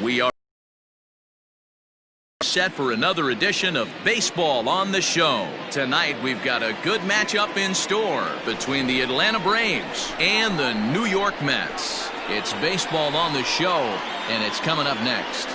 We are set for another edition of Baseball on the Show. Tonight we've got a good matchup in store between the Atlanta Braves and the New York Mets. It's Baseball on the Show, and it's coming up next.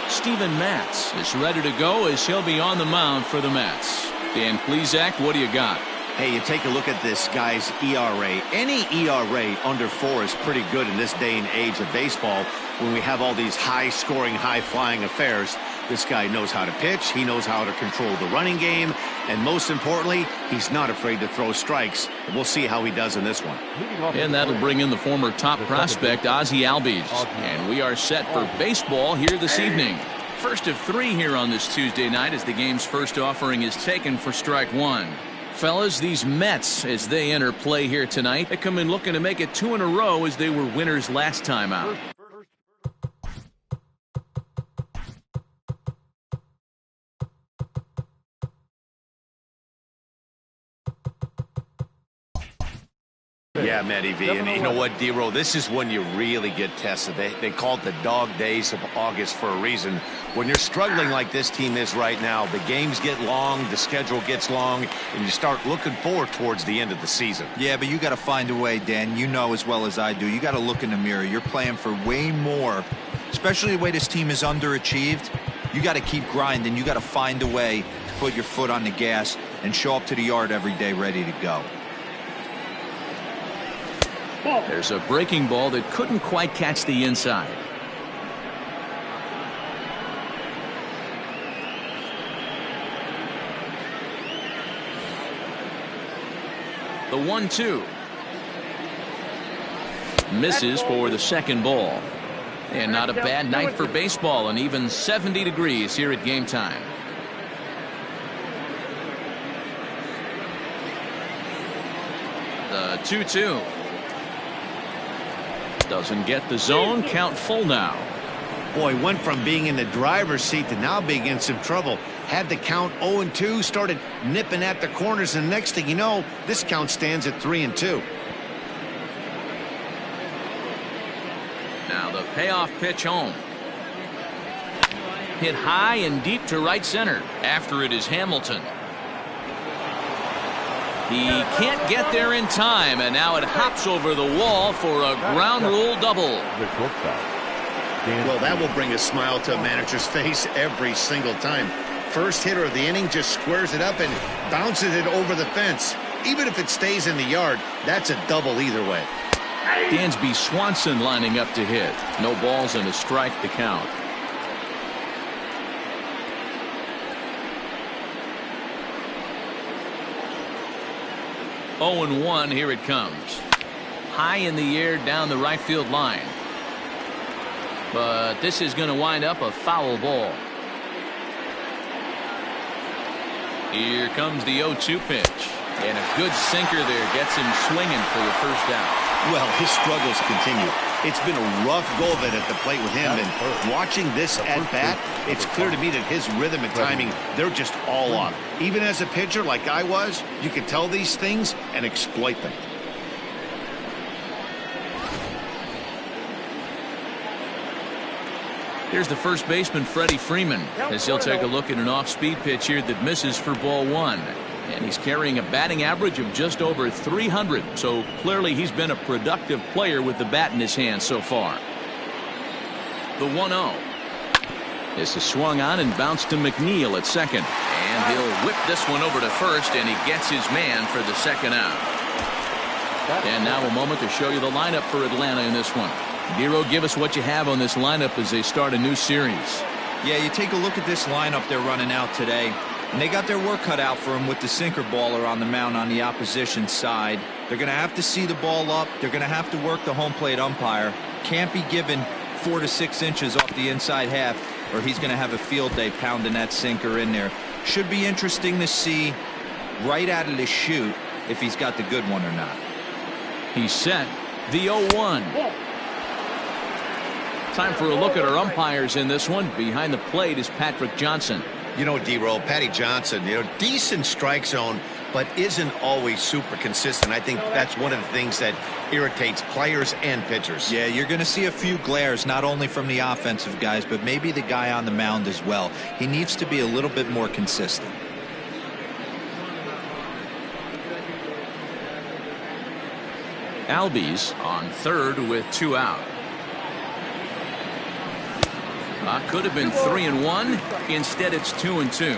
Steven Matz is ready to go as he'll be on the mound for the Mets. Dan Plesac, what do you got? Hey, you take a look at this guy's ERA. Any ERA under 4 is pretty good in this day and age of baseball when we have all these high-scoring, high-flying affairs. This guy knows how to pitch. He knows how to control the running game. And most importantly, he's not afraid to throw strikes. We'll see how he does in this one. And that'll bring in the former top prospect, Ozzie Albies. And we are set for baseball here this evening. First of 3 here on this Tuesday night as the game's first offering is taken for strike 1. Fellas, these Mets, as they enter play here tonight, they come in looking to make it 2 in a row as they were winners last time out. Yeah, Matty V. And you know what, D-Roll, this is when you really get tested. They call it the dog days of August for a reason. When you're struggling like this team is right now, the games get long, the schedule gets long, and you start looking forward towards the end of the season. Yeah, but you got to find a way, Dan. You know as well as I do. You got to look in the mirror. You're playing for way more, especially the way this team is underachieved. You got to keep grinding. You got to find a way to put your foot on the gas and show up to the yard every day ready to go. There's a breaking ball that couldn't quite catch the inside. The 1-2. Misses for the second ball. And not a bad night for baseball, and even 70 degrees here at game time. The 2-2. Doesn't get the zone. Count full now. Boy, went from being in the driver's seat to now being in some trouble. Had the count 0-2, started nipping at the corners, and next thing you know, this count stands at 3-2. Now the payoff pitch home. Hit high and deep to right center. After it is Hamilton. He can't get there in time, and now it hops over the wall for a ground rule double. Well, that will bring a smile to a manager's face every single time. First hitter of the inning just squares it up and bounces it over the fence. Even if it stays in the yard, that's a double either way. Dansby Swanson lining up to hit. No balls and a strike to count. Oh, 0-1, here it comes. High in the air down the right field line. But this is going to wind up a foul ball. Here comes the 0-2 pitch. And a good sinker there gets him swinging for the first out. Well, his struggles continue. It's been a rough go of it at the plate with him, and watching this at-bat, it's clear to me that his rhythm and timing, they're just all off. Even as a pitcher like I was, you can tell these things and exploit them. Here's the first baseman, Freddie Freeman, as he'll take a look at an off-speed pitch here that misses for ball 1. And he's carrying a batting average of just over 300, so clearly he's been a productive player with the bat in his hand so far. The 1-0. This is swung on and bounced to McNeil at second. And he'll whip this one over to first, and he gets his man for the second out. And now a moment to show you the lineup for Atlanta in this one. Nero, give us what you have on this lineup as they start a new series. Yeah, you take a look at this lineup they're running out today. And they got their work cut out for them with the sinker baller on the mound on the opposition side. They're going to have to see the ball up. They're going to have to work the home plate umpire. Can't be given 4 to 6 inches off the inside half, or he's going to have a field day pounding that sinker in there. Should be interesting to see right out of the chute if he's got the good one or not. He's set. The 0-1. Time for a look at our umpires in this one. Behind the plate is Patrick Johnson. You know, D-Roll, Patty Johnson, decent strike zone, but isn't always super consistent. I think that's one of the things that irritates players and pitchers. Yeah, you're going to see a few glares, not only from the offensive guys, but maybe the guy on the mound as well. He needs to be a little bit more consistent. Albies on third with 2 out. Could have been 3-1. Instead, it's 2-2.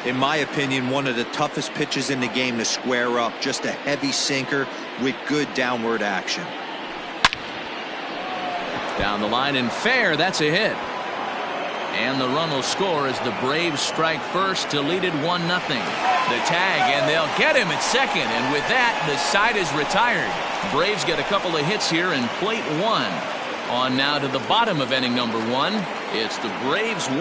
In my opinion, one of the toughest pitches in the game to square up. Just a heavy sinker with good downward action. Down the line and fair. That's a hit. And the run will score as the Braves strike first to lead it 1-0. The tag, and they'll get him at second. And with that, the side is retired. Braves get a couple of hits here and plate 1. On now to the bottom of inning number 1. It's the Braves 1.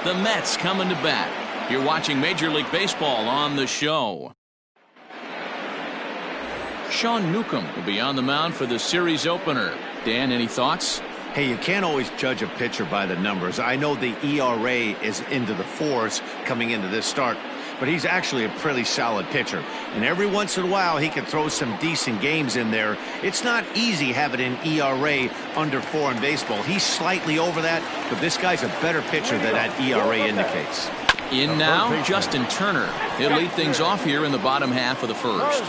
The Mets coming to bat. You're watching Major League Baseball on the show. Sean Newcomb will be on the mound for the series opener. Dan, any thoughts? Hey, you can't always judge a pitcher by the numbers. I know the ERA is into the 4s coming into this start, but he's actually a pretty solid pitcher. And every once in a while, he can throw some decent games in there. It's not easy having an ERA under 4 in baseball. He's slightly over that, but this guy's a better pitcher than that ERA indicates. In now, Justin Turner. He'll lead things off here in the bottom half of the first.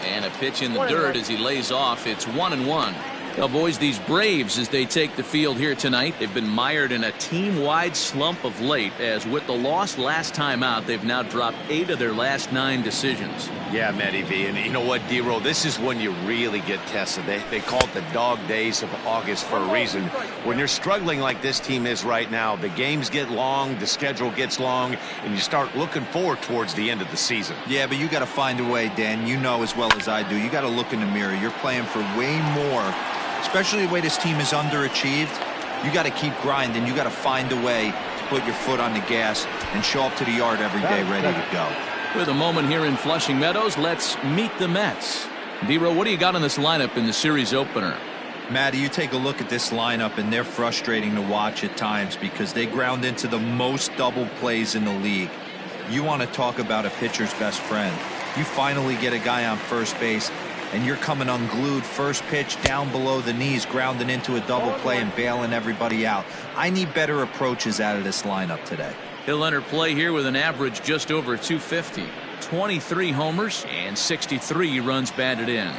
And a pitch in the dirt as he lays off. It's 1-1. Well, boys, these Braves, as they take the field here tonight, they've been mired in a team-wide slump of late, as with the loss last time out, they've now dropped 8 of their last 9 decisions. Yeah, Matty V, and you know what, D-Roll, this is when you really get tested. They call it the dog days of August for a reason. When you're struggling like this team is right now, the games get long, the schedule gets long, and you start looking forward towards the end of the season. Yeah, but you got to find a way, Dan. You know as well as I do. You got to look in the mirror. You're playing for way more. Especially the way this team is underachieved, you got to keep grinding. You got to find a way to put your foot on the gas and show up to the yard every day ready to go. With a moment here in Flushing Meadows, let's meet the Mets. D-Roll, what do you got in this lineup in the series opener? Matty, you take a look at this lineup, and they're frustrating to watch at times because they ground into the most double plays in the league. You want to talk about a pitcher's best friend. You finally get a guy on first base, and you're coming unglued first pitch down below the knees, grounding into a double play and bailing everybody out. I need better approaches out of this lineup today. He'll enter play here with an average just over 250. 23 homers and 63 runs batted in.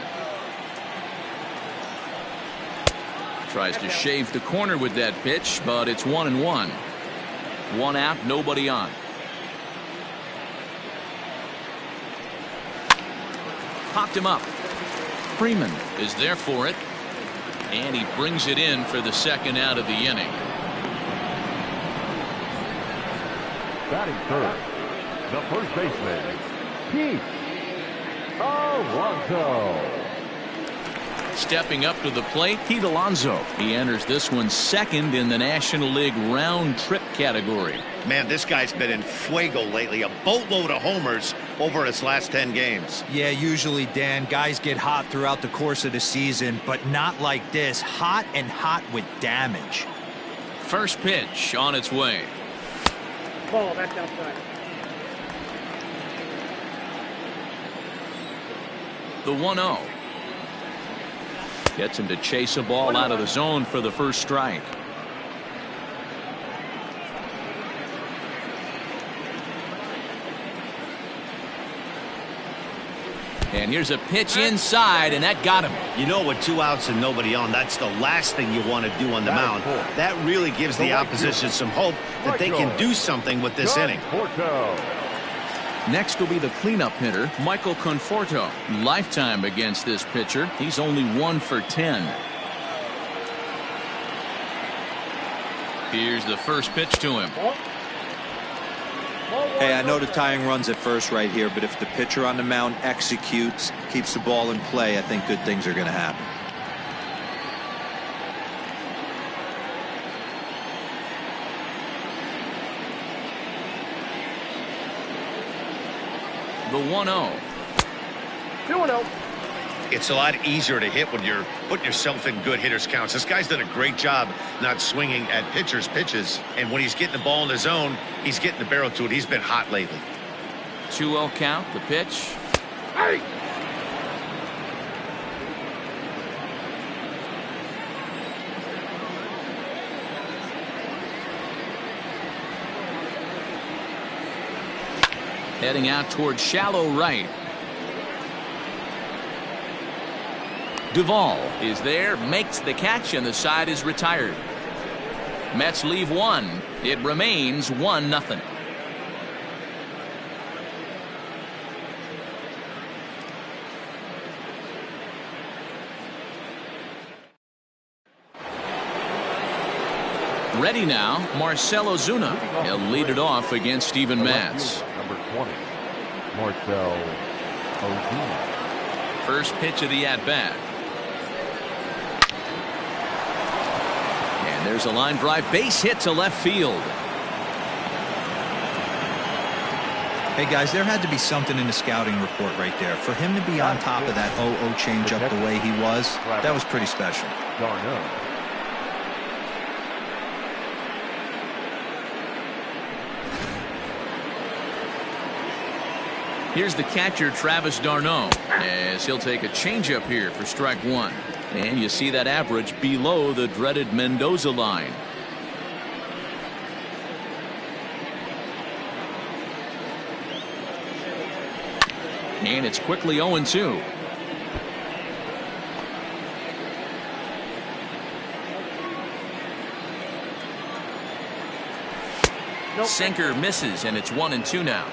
Tries to shave the corner with that pitch, but it's 1-1. 1 out, nobody on. Popped him up. Freeman is there for it, and he brings it in for the second out of the inning. Batting third, the first baseman, Pete Alonso. Stepping up to the plate, Pete Alonso. He enters this one second in the National League round trip category. Man, this guy's been in fuego lately. A boatload of homers over his last 10 games. Yeah, usually, Dan, guys get hot throughout the course of the season, but not like this. Hot and hot with damage. First pitch on its way. Ball, that's outside. The 1-0. Gets him to chase a ball out of the zone for the first strike. And here's a pitch inside, and that got him. You know, with 2 outs and nobody on, that's the last thing you want to do on the mound. That really gives the opposition some hope that they can do something with this inning. Next will be the cleanup hitter, Michael Conforto. Lifetime against this pitcher. He's only 1 for 10. Here's the first pitch to him. Hey, I know the tying run's at first right here, but if the pitcher on the mound executes, keeps the ball in play, I think good things are going to happen. The 1-0. 2-0. It's a lot easier to hit when you're putting yourself in good hitters counts. This guy's done a great job not swinging at pitchers' pitches. And when he's getting the ball in the zone, he's getting the barrel to it. He's been hot lately. 2-0 count, the pitch. Hey! Heading out towards shallow right. Duvall is there, makes the catch, and the side is retired. Mets leave one. It remains 1-0. Ready now, Marcell Ozuna. He'll lead it off against Steven Matz. Number 20, Marcell Ozuna. First pitch of the at-bat. And there's a line drive base hit to left field. Hey guys, there had to be something in the scouting report right there. For him to be on top of that 0-0 changeup the way he was, that was pretty special. Darno. Here's the catcher, Travis d'Arnaud, as he'll take a changeup here for strike one. And you see that average below the dreaded Mendoza line. And it's quickly 0-2. Sinker misses, and it's 1-2 now.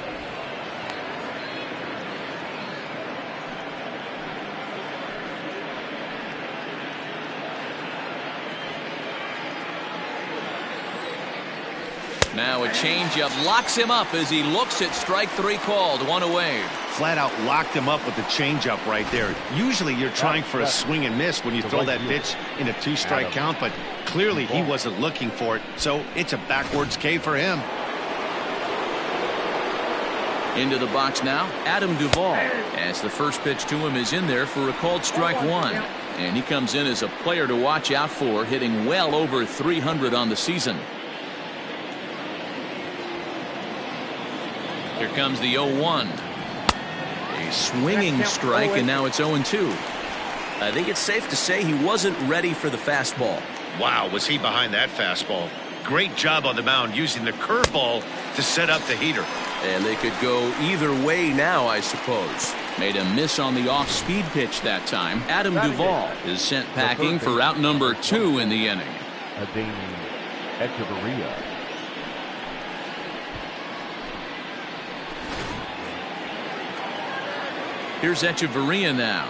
Now a changeup locks him up as he looks at strike three called. One away. Flat out locked him up with the changeup right there. Usually you're trying for a swing and miss when you throw that pitch in a 2-strike count, but clearly he wasn't looking for it, so it's a backwards K for him. Into the box now, Adam Duvall, as the first pitch to him is in there for a called strike one. And he comes in as a player to watch out for, hitting well over 300 on the season. Here comes the 0-1. A swinging strike, and now it's 0-2. I think it's safe to say he wasn't ready for the fastball. Wow, was he behind that fastball. Great job on the mound using the curveball to set up the heater. And they could go either way now, I suppose. Made a miss on the off-speed pitch that time. Adam Duvall is sent packing for out number 2 in the inning. Echeverria. Here's Echeverria now,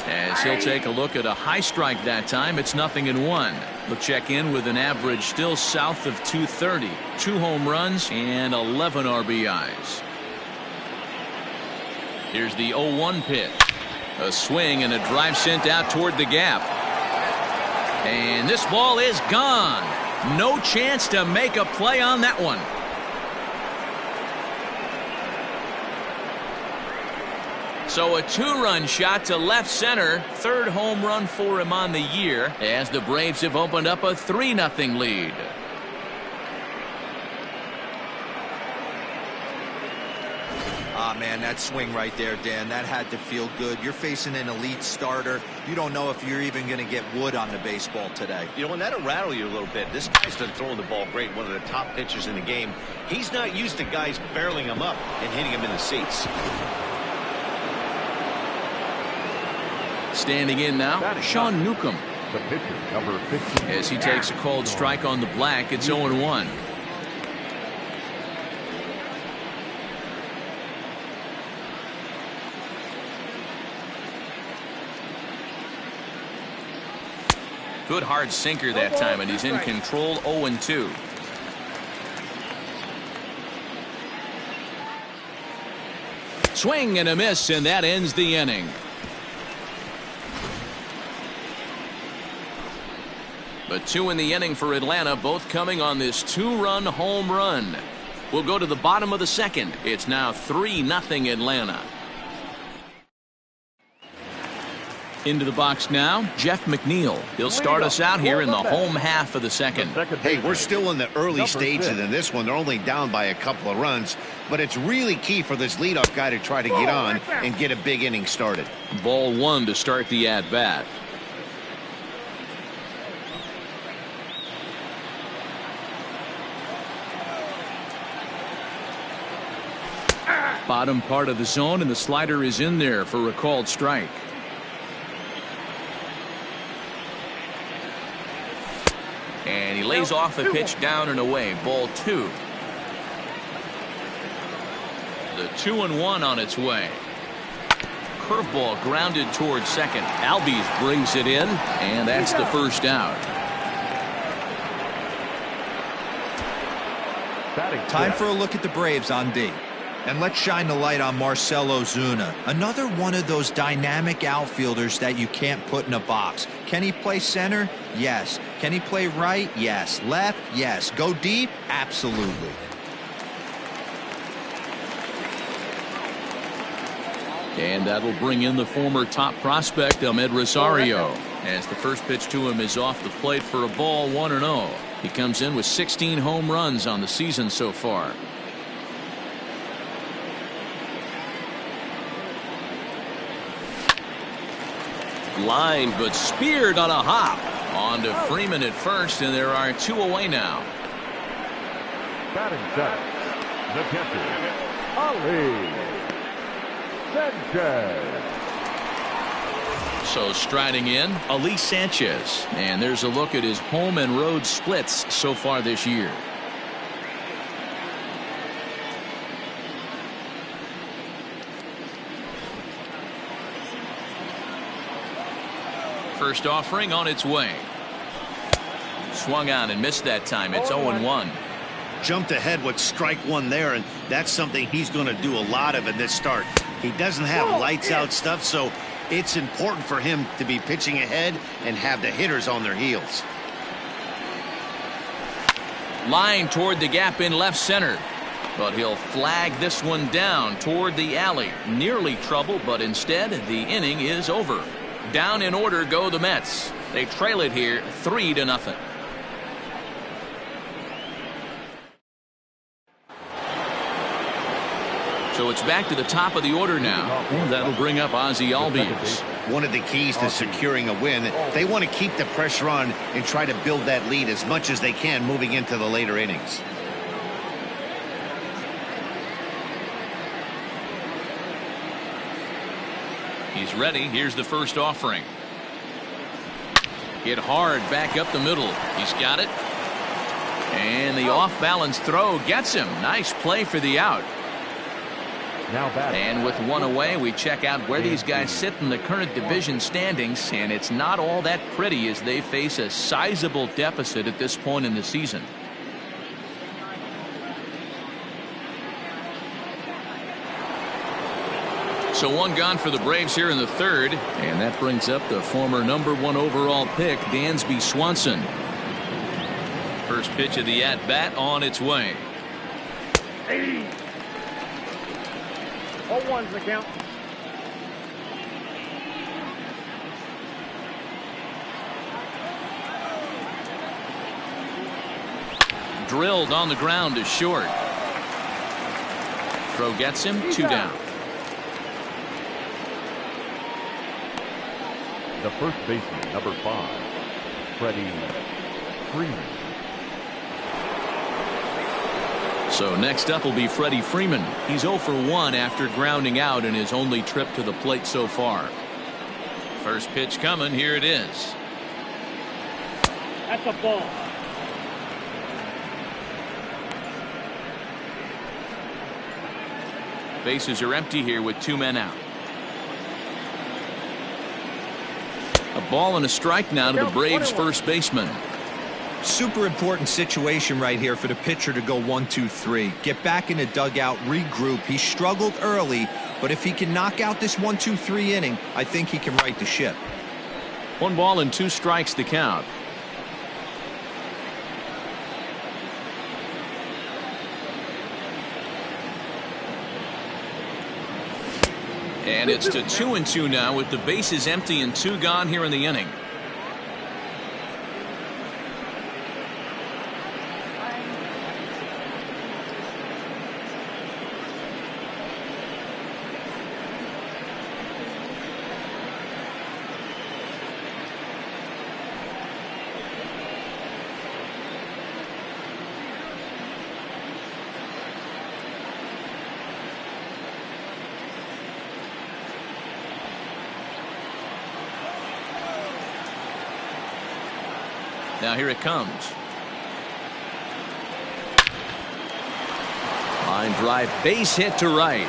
as he'll take a look at a high strike that time. It's 0-1. He'll check in with an average still south of 230. 2 home runs and 11 RBIs. Here's the 0-1 pitch. A swing and a drive sent out toward the gap. And this ball is gone. No chance to make a play on that one. So a 2-run shot to left center. 3rd home run for him on the year, as the Braves have opened up a 3-0 lead. Ah, man, that swing right there, Dan, that had to feel good. You're facing an elite starter. You don't know if you're even going to get wood on the baseball today. You know, and that'll rattle you a little bit. This guy's been throwing the ball great, one of the top pitchers in the game. He's not used to guys barreling him up and hitting him in the seats. Standing in now, Sean Newcomb. The pitcher, number 15. As he takes a called strike on the black, it's 0-1. Good hard sinker that time, and he's in control. 0-2. Swing and a miss, and that ends the inning. But 2 in the inning for Atlanta, both coming on this 2-run home run. We'll go to the bottom of the 2nd. It's now 3-0 Atlanta. Into the box now, Jeff McNeil. He'll start us out here in the home half of the second. Hey, we're still in the early stages in this one. They're only down by a couple of runs, but it's really key for this leadoff guy to try to get on and get a big inning started. Ball one to start the at-bat. Bottom part of the zone, and the slider is in there for a called strike. And he lays off a pitch down and away. Ball two. The 2-1 on its way. Curveball grounded towards second. Albies brings it in, and that's the first out. Time for a look at the Braves on D. And let's shine the light on Marcell Ozuna. Another one of those dynamic outfielders that you can't put in a box. Can he play center? Yes. Can he play right? Yes. Left? Yes. Go deep? Absolutely. And that'll bring in the former top prospect, Ahmed Rosario, as the first pitch to him is off the plate for a ball, 1-0. He comes in with 16 home runs on the season so far. Line, but speared on a hop. On to Freeman at first, and there are two away now. Batting seventh, the catcher, Ali Sanchez. So striding in, Ali Sanchez. And there's a look at his home and road splits so far this year. First offering on its way. Swung on and missed that time. It's 0-1. Jumped ahead with strike one there, and that's something he's going to do a lot of in this start. He doesn't have lights out stuff, so it's important for him to be pitching ahead and have the hitters on their heels. Line toward the gap in left center, but he'll flag this one down toward the alley. Nearly trouble, but instead the inning is over. Down in order go the Mets. They trail it here 3-0. So it's back to the top of the order now. And that'll bring up Ozzie Albies. One of the keys to securing a win, they want to keep the pressure on and try to build that lead as much as they can moving into the later innings. He's ready. Here's the first offering. Hit hard back up the middle. He's got it. And the off-balance throw gets him. Nice play for the out. And with one away, we check out where these guys sit in the current division standings, and it's not all that pretty as they face a sizable deficit at this point in the season. So one gone for the Braves here in the third, and that brings up the former #1 overall pick, Dansby Swanson. First pitch of the at-bat on its way. 0-1's the count. Drilled on the ground to short. Throw gets him, 2 down. The first baseman, number 5, Freddie Freeman. So next up will be Freddie Freeman. He's 0 for 1 after grounding out in his only trip to the plate so far. First pitch coming. Here it is. That's a ball. Bases are empty here with 2 men out. A ball and a strike now to the Braves first baseman. Super important situation right here for the pitcher to go 1-2-3. Get back in the dugout, regroup. He struggled early, but if he can knock out this 1-2-3 inning, I think he can right the ship. 1 ball and 2 strikes to count. And it's to 2-2 now with the bases empty and 2 gone here in the inning. Now here it comes. Line drive, base hit to right.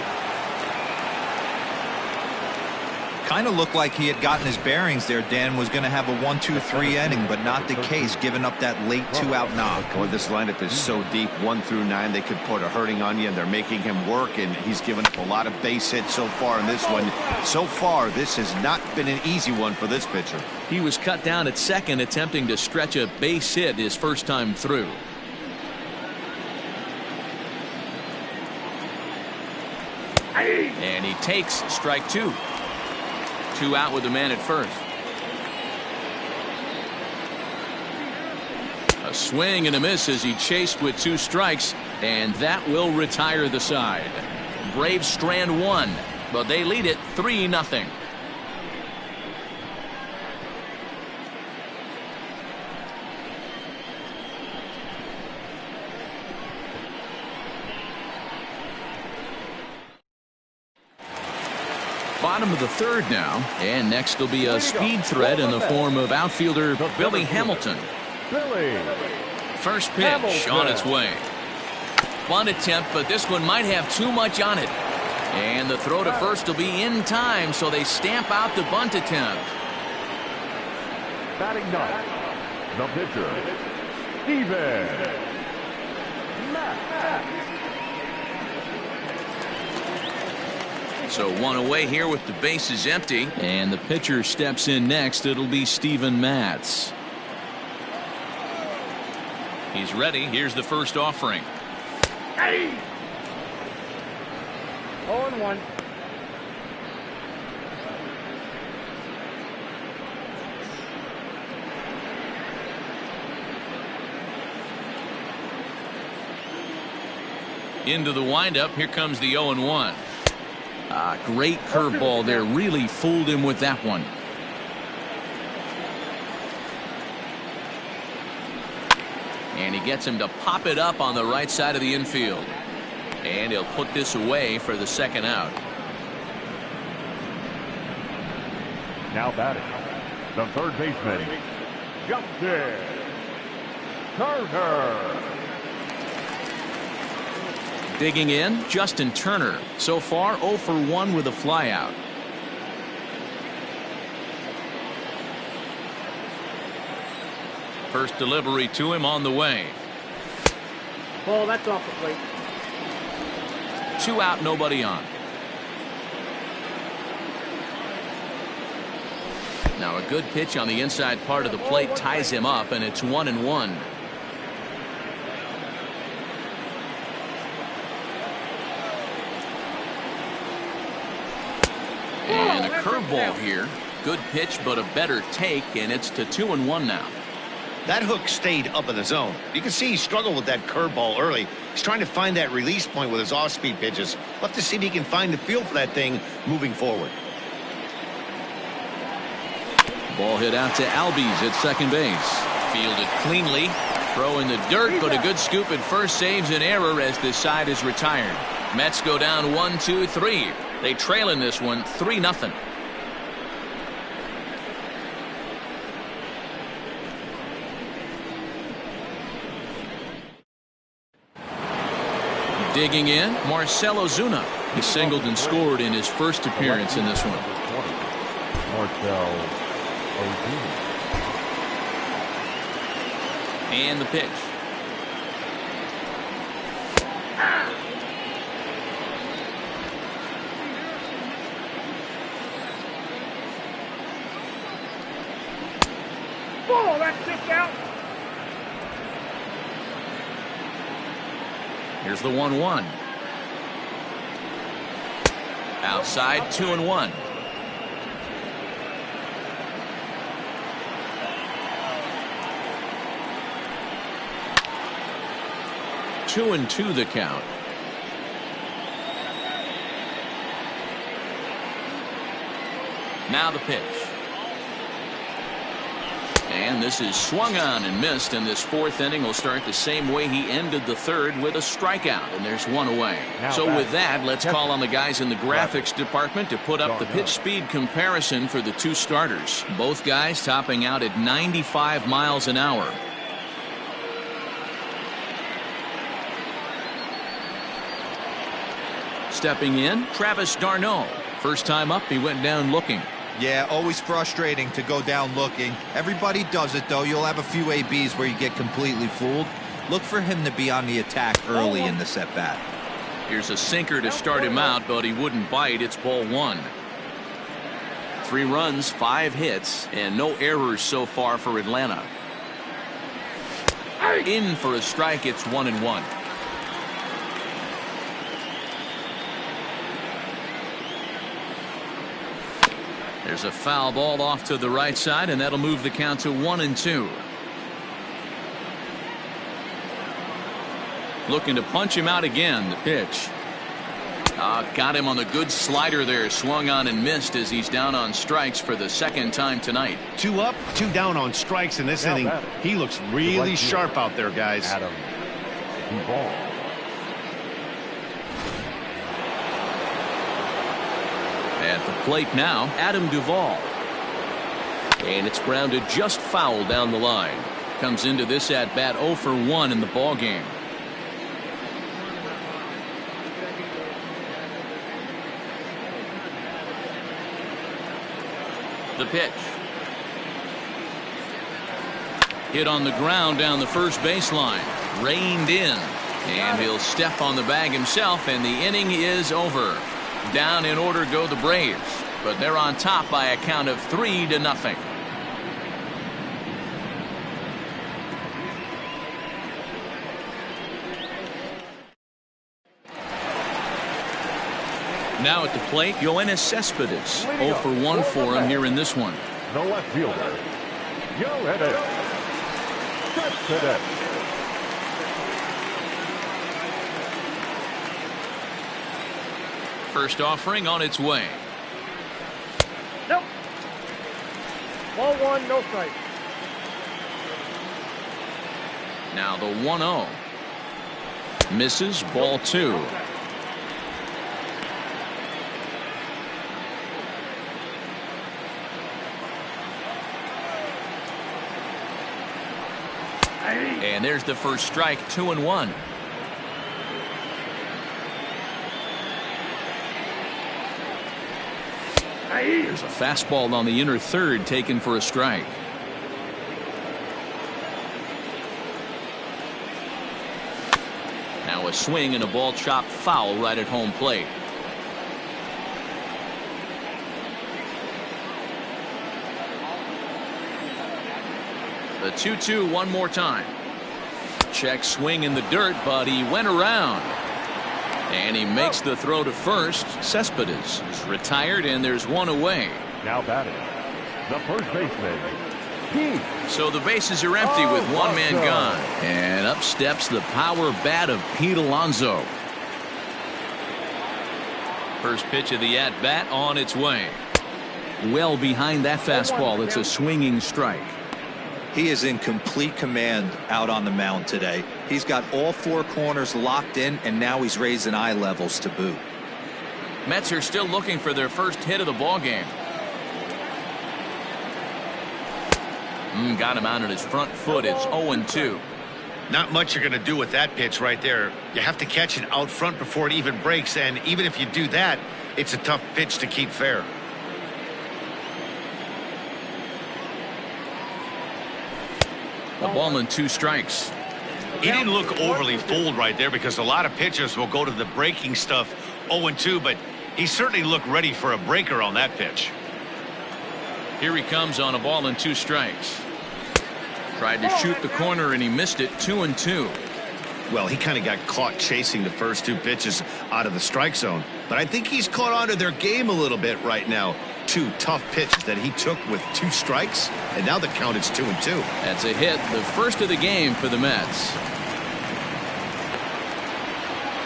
Kind of looked like he had gotten his bearings there. Dan was going to have a 1-2-3 inning, but not the case, giving up that late 2-out knock. Boy, this lineup is so deep, 1 through 9. They could put a hurting on you, and they're making him work, and he's given up a lot of base hits so far in this one. So far, this has not been an easy one for this pitcher. He was cut down at second, attempting to stretch a base hit his first time through. And he takes strike 2. 2 out with the man at first. A swing and a miss as he chased with 2 strikes, and that will retire the side. Braves strand 1, but they lead it 3-0. Bottom of the 3rd now, and next will be a speed threat in the form of outfielder Billy Hamilton. First pitch on its way. Bunt attempt, but this one might have too much on it. And the throw to first will be in time, so they stamp out the bunt attempt. Batting ninth, the pitcher, Steven Matz. So 1 away here with the bases empty, and the pitcher steps in next. It'll be Steven Matz. He's ready. Here's the first offering. 0-1. Into the windup. Here comes the 0-1. Great curveball there. Really fooled him with that one. And he gets him to pop it up on the right side of the infield. And he'll put this away for the 2nd out. Now batting, the 3rd baseman, Justin Turner. Digging in, Justin Turner. So far 0 for 1 with a flyout. First delivery to him on the way. Ball, that's off the plate. 2 out, nobody on. Now a good pitch on the inside part of the plate ties him up, and it's 1-1. And a curveball here. Good pitch, but a better take, and it's to 2-1 now. That hook stayed up in the zone. You can see he struggled with that curveball early. He's trying to find that release point with his off-speed pitches. We'll have to see if he can find the feel for that thing moving forward. Ball hit out to Albies at second base. Fielded cleanly. Throw in the dirt, but a good scoop at first saves an error as this side is retired. Mets go down 1-2-3. They trail in this one 3-0. Digging in, Marcell Ozuna. He singled and scored in his first appearance in this one. Marcell Ozuna. And the pitch. Ball, that's kicked out. Here's the 1-1. Outside, 2-1. Two and two the count. Now the pitch. And this is swung on and missed, and this fourth inning will start the same way he ended the third, with a strikeout, and there's one away. So with that, let's call on the guys in the graphics department to put up the pitch speed comparison for the two starters. Both guys topping out at 95 miles an hour. Stepping in, Travis d'Arnaud. First time up, he went down looking. Yeah, always frustrating to go down looking. Everybody does it, though. You'll have a few ABs where you get completely fooled. Look for him to be on the attack early in the at-bat. Here's a sinker to start him out, but he wouldn't bite. It's ball one. 3 runs, 5 hits, and no errors so far for Atlanta. In for a strike. It's 1-1. There's a foul ball off to the right side, and that'll move the count to 1-2. Looking to punch him out again. The pitch. Got him on the good slider there. Swung on and missed as he's down on strikes for the second time tonight. 2 up, 2 down on strikes in this inning. He looks really sharp out there, guys. Adam Duvall. At the plate now, Adam Duvall. And it's grounded just foul down the line. Comes into this at bat 0 for 1 in the ball game. The pitch. Hit on the ground down the first baseline. Reined in. And he'll step on the bag himself, and the inning is over. Down in order go the Braves, but they're on top by a count of 3-0. Now at the plate, Yoenis Cespedes. 0 for 1 for him here in this one. The left fielder, Yoenis Cespedes. First offering on its way. Nope. Ball one, no strike. Now the 1-0. Misses, ball 2. And there's the first strike, 2-1. There's a fastball on the inner third taken for a strike. Now a swing and a ball chopped foul right at home plate. The 2-2 one more time. Check swing in the dirt, but he went around. And he makes the throw to first. Cespedes is retired, and there's one away. Now batting, the first baseman, Pete. So the bases are empty with one man gone. And up steps the power bat of Pete Alonso. First pitch of the at-bat on its way. Well behind that fastball. It's a swinging strike. He is in complete command out on the mound today. He's got all 4 corners locked in, and now he's raising eye levels to boot. Mets are still looking for their first hit of the ball game. Got him out on his front foot. It's 0-2. Not much you're going to do with that pitch right there. You have to catch it out front before it even breaks, and even if you do that, it's a tough pitch to keep fair. A ball and 2 strikes. He didn't look overly fooled right there, because a lot of pitchers will go to the breaking stuff 0-2, but he certainly looked ready for a breaker on that pitch. Here he comes on a ball and 2 strikes. Tried to shoot the corner and he missed it. 2-2. Well, he kind of got caught chasing the first two pitches out of the strike zone. But I think he's caught on to their game a little bit right now. Two tough pitches that he took with 2 strikes, and now the count is 2-2. That's a hit, the first of the game for the Mets.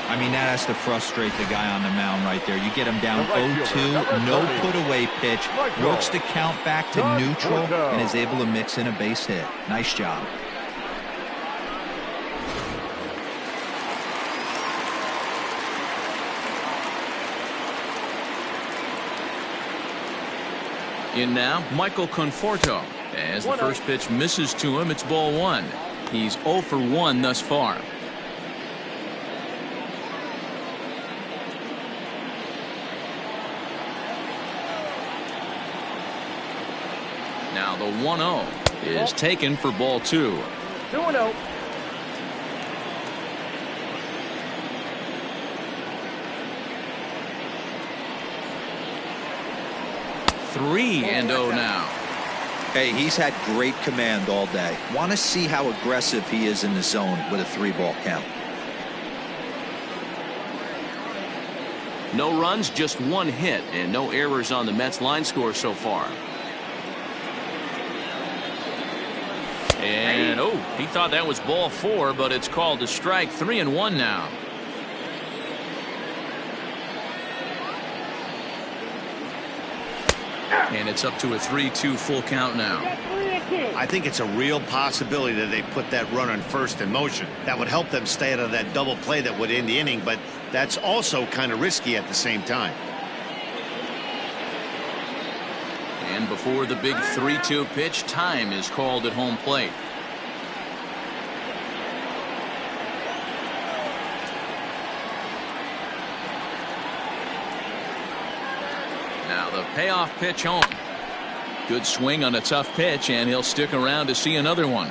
I mean, that has to frustrate the guy on the mound right there. You get him down 0-2, no put-away pitch, works the count back to neutral, and is able to mix in a base hit. Nice job. In now, Michael Conforto. As the first pitch misses to him, it's ball 1. He's 0 for 1 thus far. Now the 1-0 is taken for ball 2. 2-0. Three and 0 now. Hey, he's had great command all day. Want to see how aggressive he is in the zone with a 3-ball count. No runs, just 1 hit, and no errors on the Mets line score so far. And oh, he thought that was ball 4, but it's called a strike. 3-1 now. And it's up to a 3-2 full count now. I think it's a real possibility that they put that runner in first in motion. That would help them stay out of that double play that would end the inning, but that's also kind of risky at the same time. And before the big 3-2 pitch, time is called at home plate. Now the payoff pitch home. Good swing on a tough pitch, and he'll stick around to see another one.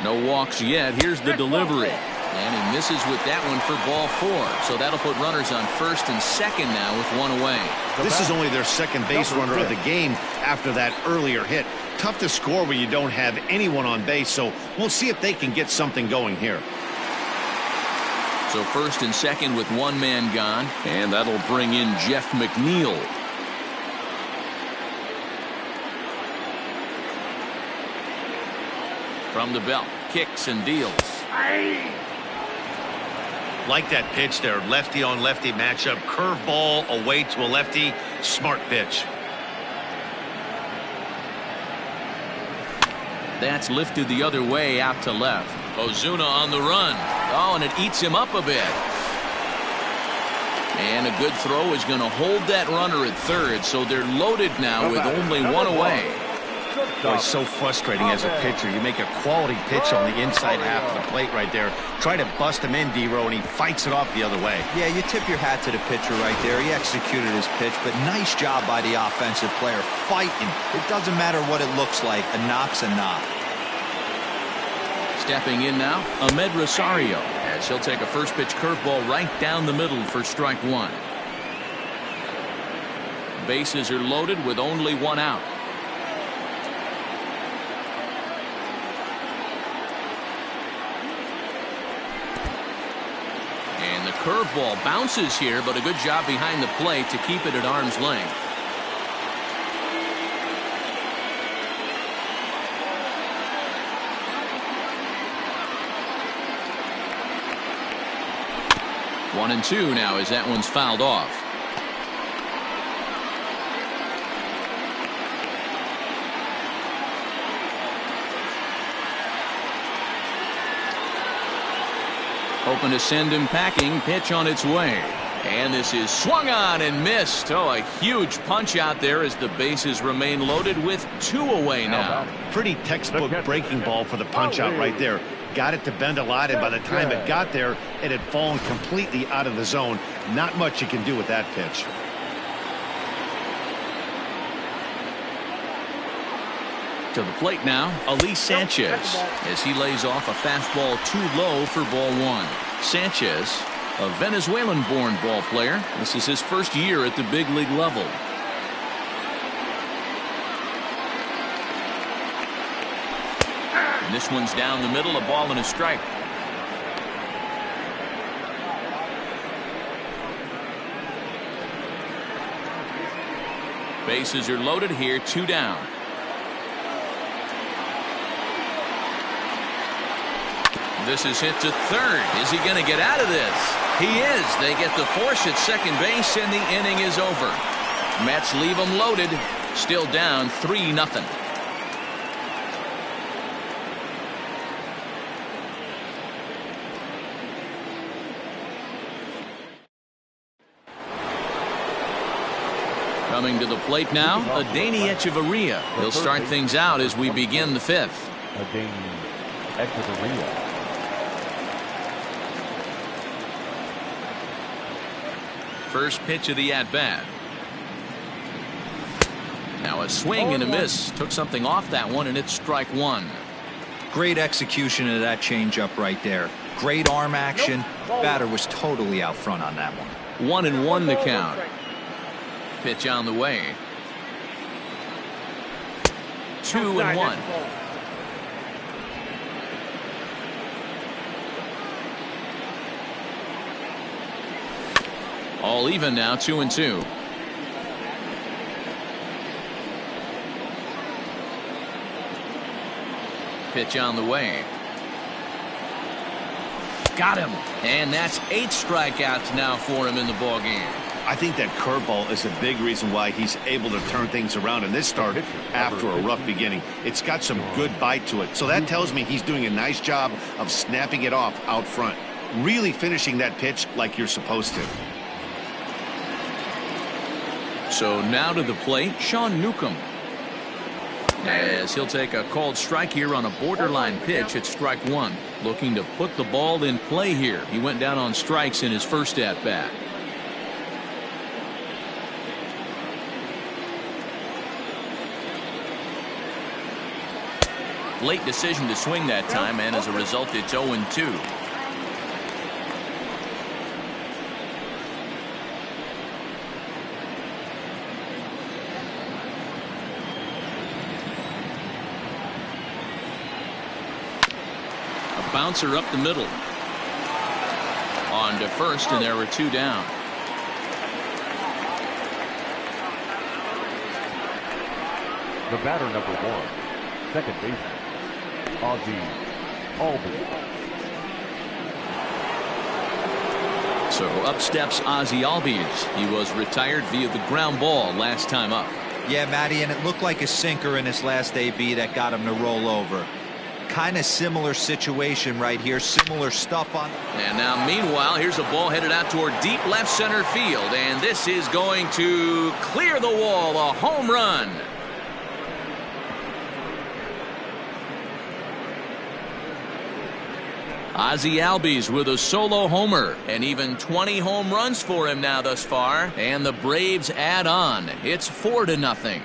No walks yet. Here's the delivery. And he misses with that one for ball 4. So that'll put runners on first and second now with 1 away. This is only their second base runner of the game after that earlier hit. Tough to score when you don't have anyone on base, so we'll see if they can get something going here. So first and second with 1 man gone, and that'll bring in Jeff McNeil. From the belt, kicks and deals. Like that pitch there, lefty on lefty matchup, curveball away to a lefty, smart pitch. That's lifted the other way out to left. Ozuna on the run. Oh, and it eats him up a bit. And a good throw is going to hold that runner at third, so they're loaded now with only 1 away. Boy, it's so frustrating as a pitcher. You make a quality pitch on the inside half of the plate right there. Try to bust him in, D-Row, and he fights it off the other way. Yeah, you tip your hat to the pitcher right there. He executed his pitch, but nice job by the offensive player fighting. It doesn't matter what it looks like. A knock's a knock. Stepping in now, Ahmed Rosario, as he'll take a first pitch curveball right down the middle for strike 1. Bases are loaded with only 1 out. And the curveball bounces here, but a good job behind the plate to keep it at arm's length. One and 2 now as that one's fouled off. Hoping to send him packing. Pitch on its way. And this is swung on and missed. Oh, a huge punch out there as the bases remain loaded with 2 away now. Pretty textbook breaking ball for the punch out right there. Got it to bend a lot, and by the time it got there, it had fallen completely out of the zone. Not much you can do with that pitch. To the plate now, Ali Sanchez, as he lays off a fastball too low for ball 1. Sanchez A Venezuelan-born ball player. This is his first year at the big league level. And this one's down the middle, a ball and a strike. Bases are loaded here, 2 down. This is hit to third. Is he going to get out of this? He is. They get the force at second base, and the inning is over. Mets leave them loaded. Still down 3-0. Coming to the plate now, Adeiny Echeverria. He'll start things out as we begin the 5th. Adeiny Echeverria. First pitch of the at-bat. Now a swing and a miss. Took something off that one, and it's strike 1. Great execution of that changeup right there. Great arm action. Batter was totally out front on that one. 1-1 the count. Pitch on the way. 2-1. All even now, 2-2. Pitch on the way. Got him. And that's 8 strikeouts now for him in the ballgame. I think that curveball is a big reason why he's able to turn things around in this start after a rough beginning. It's got some good bite to it. So that tells me he's doing a nice job of snapping it off out front. Really finishing that pitch like you're supposed to. So now to the plate, Sean Newcomb. As he'll take a called strike here on a borderline pitch at strike 1. Looking to put the ball in play here. He went down on strikes in his first at-bat. Late decision to swing that time, and as a result, it's 0-2. A bouncer up the middle. On to first, and there were 2 down. The batter, number 1, second baseman, Ozzie Albies. So up steps Ozzie Albies. He was retired via the ground ball last time up. Yeah, Matty, and it looked like a sinker in his last AB that got him to roll over. Kind of similar situation right here. Similar stuff on. And now, meanwhile, here's a ball headed out toward deep left center field. And this is going to clear the wall. A home run. Ozzie Albies with a solo homer, and even 20 home runs for him now thus far, and the Braves add on. It's 4-0.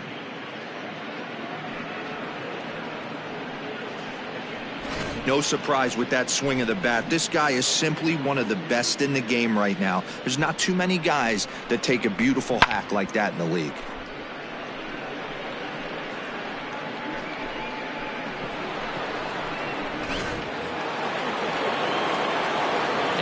No surprise with that swing of the bat. This guy is simply one of the best in the game right now. There's not too many guys that take a beautiful hack like that in the league.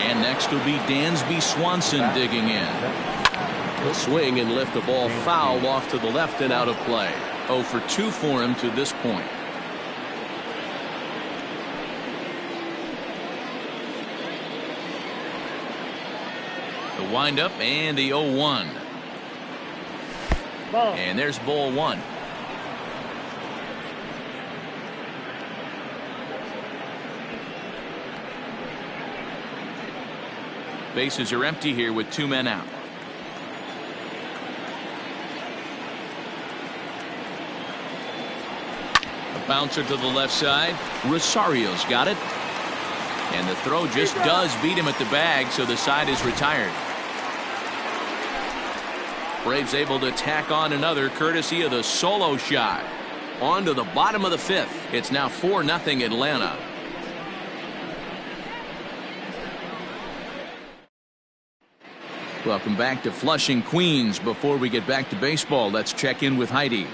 And next will be Dansby Swanson digging in. He'll swing and lift the ball foul off to the left and out of play. 0 for 2 for him to this point. The windup and the 0-1. And there's ball 1. Bases are empty here with 2 men out. A bouncer to the left side. Rosario's got it. And the throw just does beat him at the bag, so the side is retired. Braves able to tack on another courtesy of the solo shot. On to the bottom of the 5th. It's now 4-0 Atlanta. Welcome back to Flushing, Queens. Before we get back to baseball, let's check in with Heidi.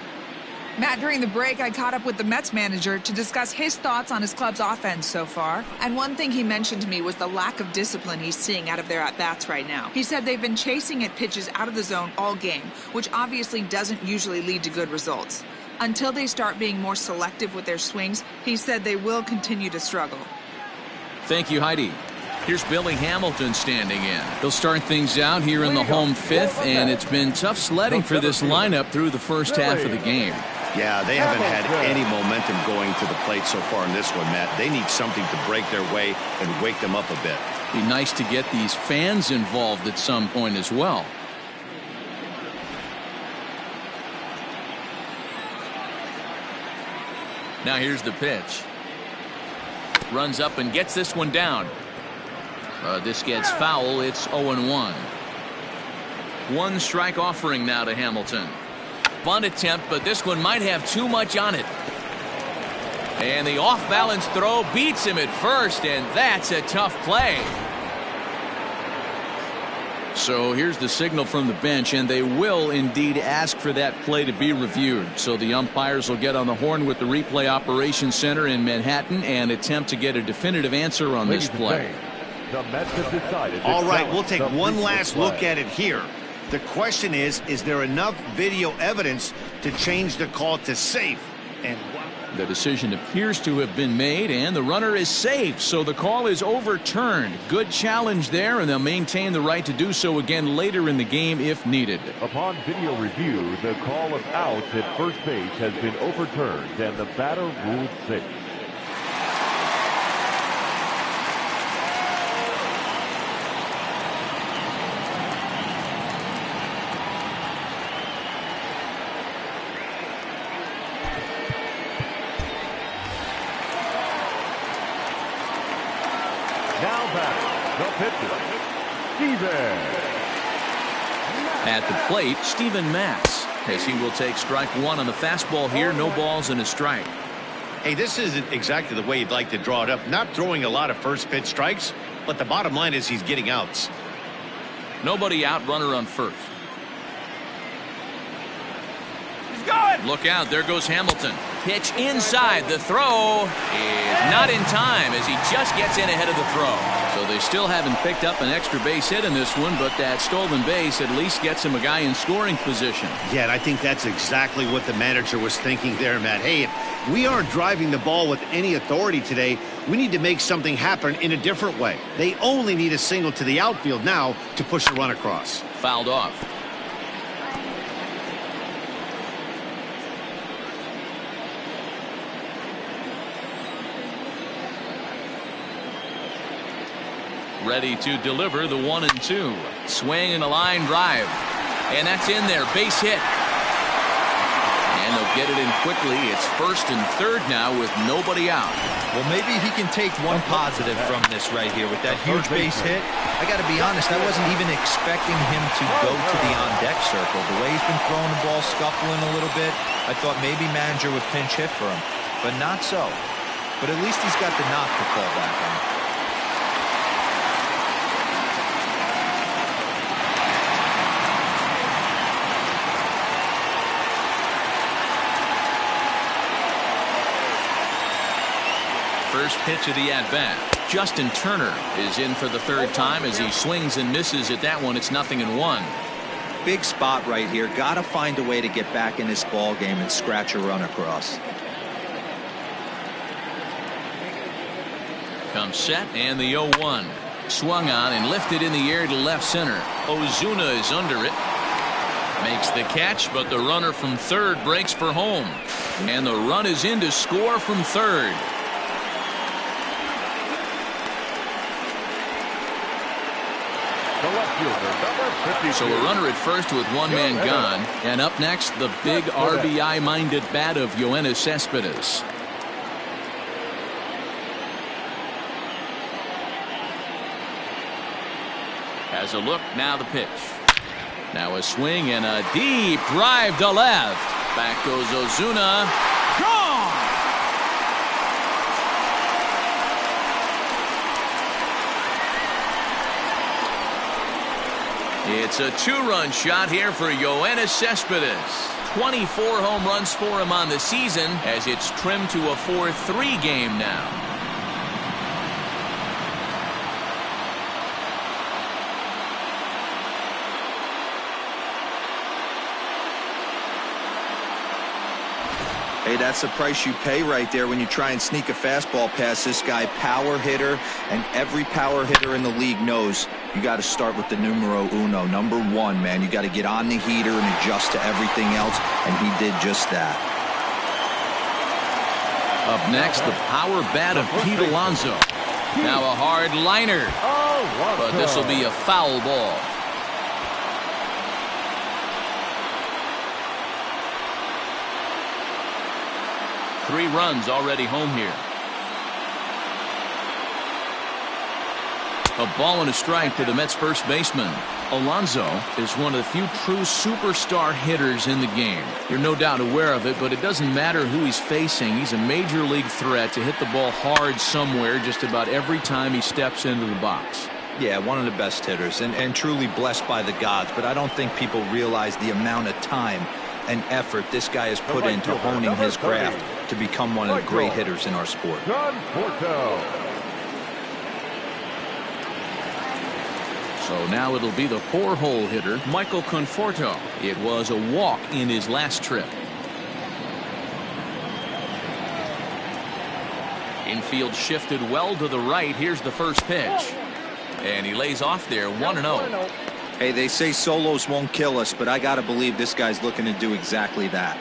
Matt, during the break, I caught up with the Mets manager to discuss his thoughts on his club's offense so far. And one thing he mentioned to me was the lack of discipline he's seeing out of their at-bats right now. He said they've been chasing at pitches out of the zone all game, which obviously doesn't usually lead to good results. Until they start being more selective with their swings, he said they will continue to struggle. Thank you, Heidi. Here's Billy Hamilton standing in. He'll start things out here in the home fifth, and it's been tough sledding for this lineup through the first half of the game. Yeah, they haven't had any momentum going to the plate so far in this one, Matt. They need something to break their way and wake them up a bit. Be nice to get these fans involved at some point as well. Now here's the pitch. Runs up and gets this one down. This gets foul. It's 0-1. One strike offering now to Hamilton. Bunt attempt, but this one might have too much on it. And the off-balance throw beats him at first, and that's a tough play. So here's the signal from the bench, and they will indeed ask for that play to be reviewed. So the umpires will get on the horn with the replay operations center in Manhattan and attempt to get a definitive answer on this play. The Mets have decided. All right, we'll take one last look at it here. The question is there enough video evidence to change the call to safe? And the decision appears to have been made, and the runner is safe, so the call is overturned. Good challenge there, and they'll maintain the right to do so again later in the game if needed. Upon video review, the call of out at first base has been overturned, and the batter ruled safe. At the plate, Steven Matz, as he will take strike one on the fastball here. No balls and a strike. Hey, this isn't exactly the way you'd like to draw it up. Not throwing a lot of first pitch strikes, but the bottom line is he's getting outs. Nobody out, runner on first. He's going! Look out, there goes Hamilton. Pitch inside. The throw is not in time as he just gets in ahead of the throw. So they still haven't picked up an extra base hit in this one, but that stolen base at least gets him a guy in scoring position. Yeah, and I think that's exactly what the manager was thinking there, Matt. Hey, if we aren't driving the ball with any authority today, we need to make something happen in a different way. They only need a single to the outfield now to push a run across. Fouled off. Ready to deliver the 1-2. Swing and a line drive. And that's in there. Base hit. And they'll get it in quickly. It's first and third now with nobody out. Well, maybe he can take one positive from this right here with that huge base hit. I got to be honest, I wasn't even expecting him to go to the on-deck circle. The way he's been throwing the ball, scuffling a little bit, I thought maybe manager would pinch hit for him. But not so. But at least he's got the knock to fall back on. First pitch of the at-bat. Justin Turner is in for the third time as he swings and misses at that one. It's 0-1. Big spot right here. Got to find a way to get back in this ball game and scratch a run across. Comes set and the 0-1. Swung on and lifted in the air to left center. Ozuna is under it. Makes the catch, but the runner from third breaks for home. And the run is in to score from third. So a runner at first with one man gone. And up next, the big RBI-minded bat of Yoenis Cespedes. Has a look, now the pitch. Now a swing and a deep drive to left. Back goes Ozuna. Gone! It's a two-run shot here for Yoenis Cespedes. 24 home runs for him on the season as it's trimmed to a 4-3 game now. Hey, that's the price you pay right there when you try and sneak a fastball past this guy. Power hitter, and every power hitter in the league knows you got to start with the numero uno, number one, man. You got to get on the heater and adjust to everything else, and he did just that. Up next, the power bat of Pete Alonso. Now a hard liner, but this will be a foul ball. Three runs already home here. A ball and a strike to the Mets first baseman. Alonso is one of the few true superstar hitters in the game. You're no doubt aware of it, but it doesn't matter who he's facing. He's a major league threat to hit the ball hard somewhere just about every time he steps into the box. Yeah, one of the best hitters and truly blessed by the gods, but I don't think people realize the amount of time and effort this guy has put into honing his craft to become one of the great hitters in our sport. So now it'll be the four-hole hitter, Michael Conforto. It was a walk in his last trip. Infield shifted well to the right. Here's the first pitch. And he lays off there 1-0. Hey, they say solos won't kill us, but I got to believe this guy's looking to do exactly that.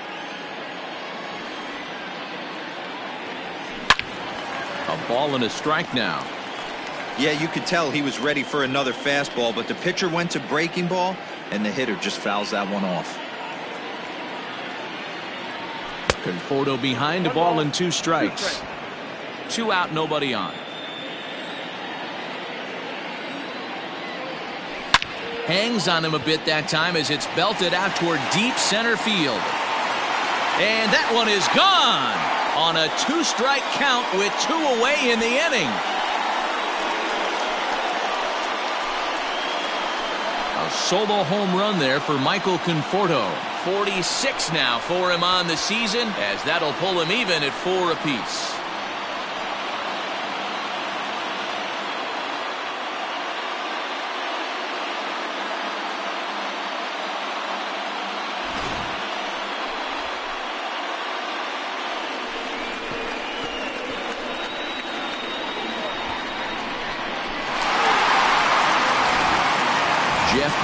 A ball and a strike now. Yeah, you could tell he was ready for another fastball, but the pitcher went to breaking ball, and the hitter just fouls that one off. Conforto behind, a ball and two strikes. 2 out, nobody on. Hangs on him a bit that time as it's belted out toward deep center field. And that one is gone on a 2-strike count with 2 away in the inning. A solo home run there for Michael Conforto. 46 now for him on the season, as that'll pull him even at 4 apiece.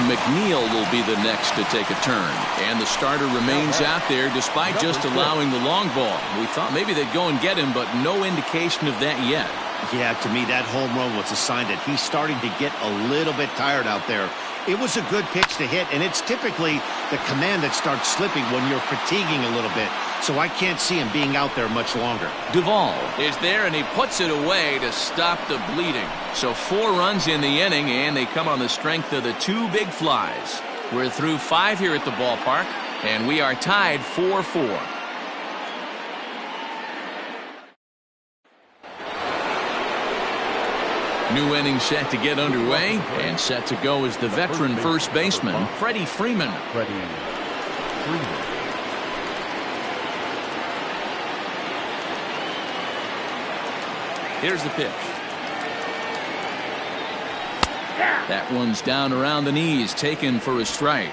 McNeil will be the next to take a turn, and the starter remains out there despite just allowing the long ball. We thought maybe they'd go and get him, but no indication of that yet. Yeah, to me that home run was a sign that he's starting to get a little bit tired out there. It was a good pitch to hit, and it's typically the command that starts slipping when you're fatiguing a little bit. So I can't see him being out there much longer. Duvall is there, and he puts it away to stop the bleeding. So 4 runs in the inning, and they come on the strength of the 2 big flies. We're through 5 here at the ballpark, and we are tied 4-4. New inning set to get underway, and set to go is the veteran first baseman, Freddie Freeman. Here's the pitch. That one's down around the knees, taken for a strike.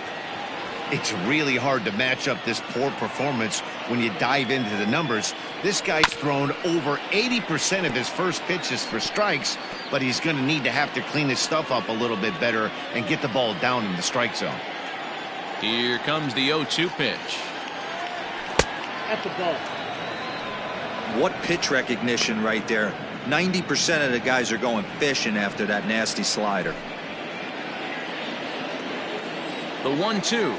It's really hard to match up this poor performance when you dive into the numbers. This guy's thrown over 80% of his first pitches for strikes, but he's going to have to clean his stuff up a little bit better and get the ball down in the strike zone. Here comes the 0-2 pitch. At the ball. What pitch recognition right there. 90% of the guys are going fishing after that nasty slider. The 1-2.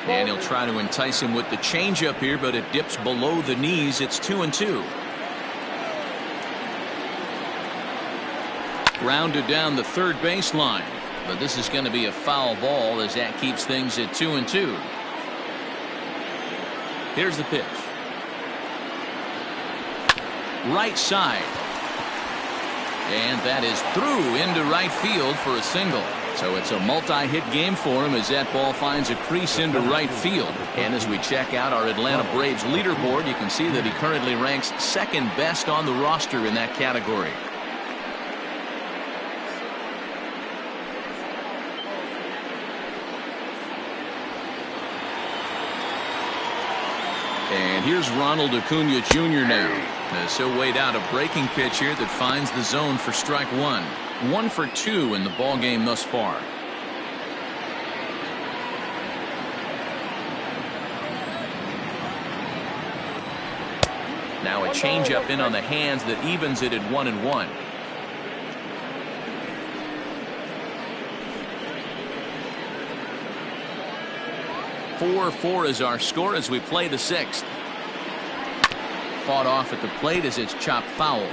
And he'll try to entice him with the changeup here, but it dips below the knees. It's 2-2. Grounded down the third baseline. but this is going to be a foul ball as that keeps things at 2-2. Here's the pitch. Right side. And that is through into right field for a single. So it's a multi-hit game for him as that ball finds a crease into right field. And as we check out our Atlanta Braves leaderboard, you can see that he currently ranks second best on the roster in that category. And here's Ronald Acuna Jr. now. As he'll wait out a breaking pitch here that finds the zone for strike one. 1 for 2 in the ball game thus far. Now a changeup in on the hands that evens it at 1-1. Four is our score as we play the 6th. Fought off at the plate as it's chopped foul.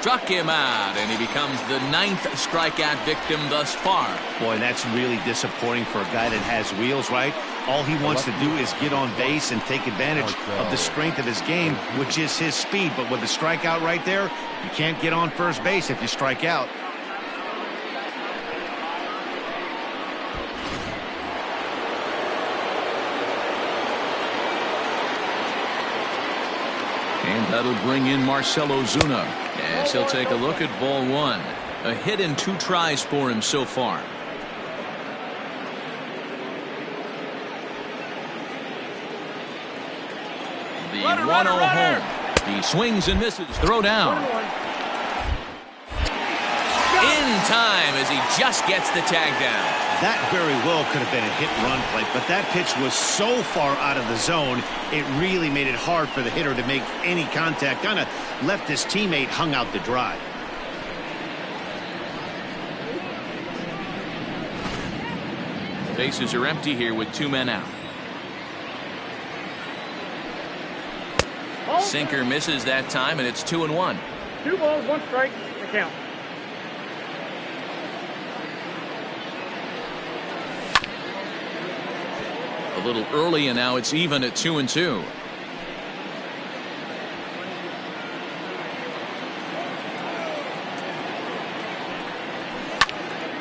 Struck him out, and he becomes the 9th strikeout victim thus far. Boy, that's really disappointing for a guy that has wheels, right? All he wants to do is get on base and take advantage of the strength of his game, which is his speed. But with the strikeout right there, you can't get on first base if you strike out. And that'll bring in Marcell Ozuna as he'll take a look at ball 1. A hit and 2 tries for him so far. The 1-0 home. He swings and misses. Throw down. In time as he just gets the tag down. That very well could have been a hit-run play, but that pitch was so far out of the zone, it really made it hard for the hitter to make any contact. Kind of left his teammate hung out to dry. The bases are empty here with 2 men out. Sinker misses that time, and it's 2-1. 2 balls, 1 strike, the count. A little early, and now it's even at 2-2.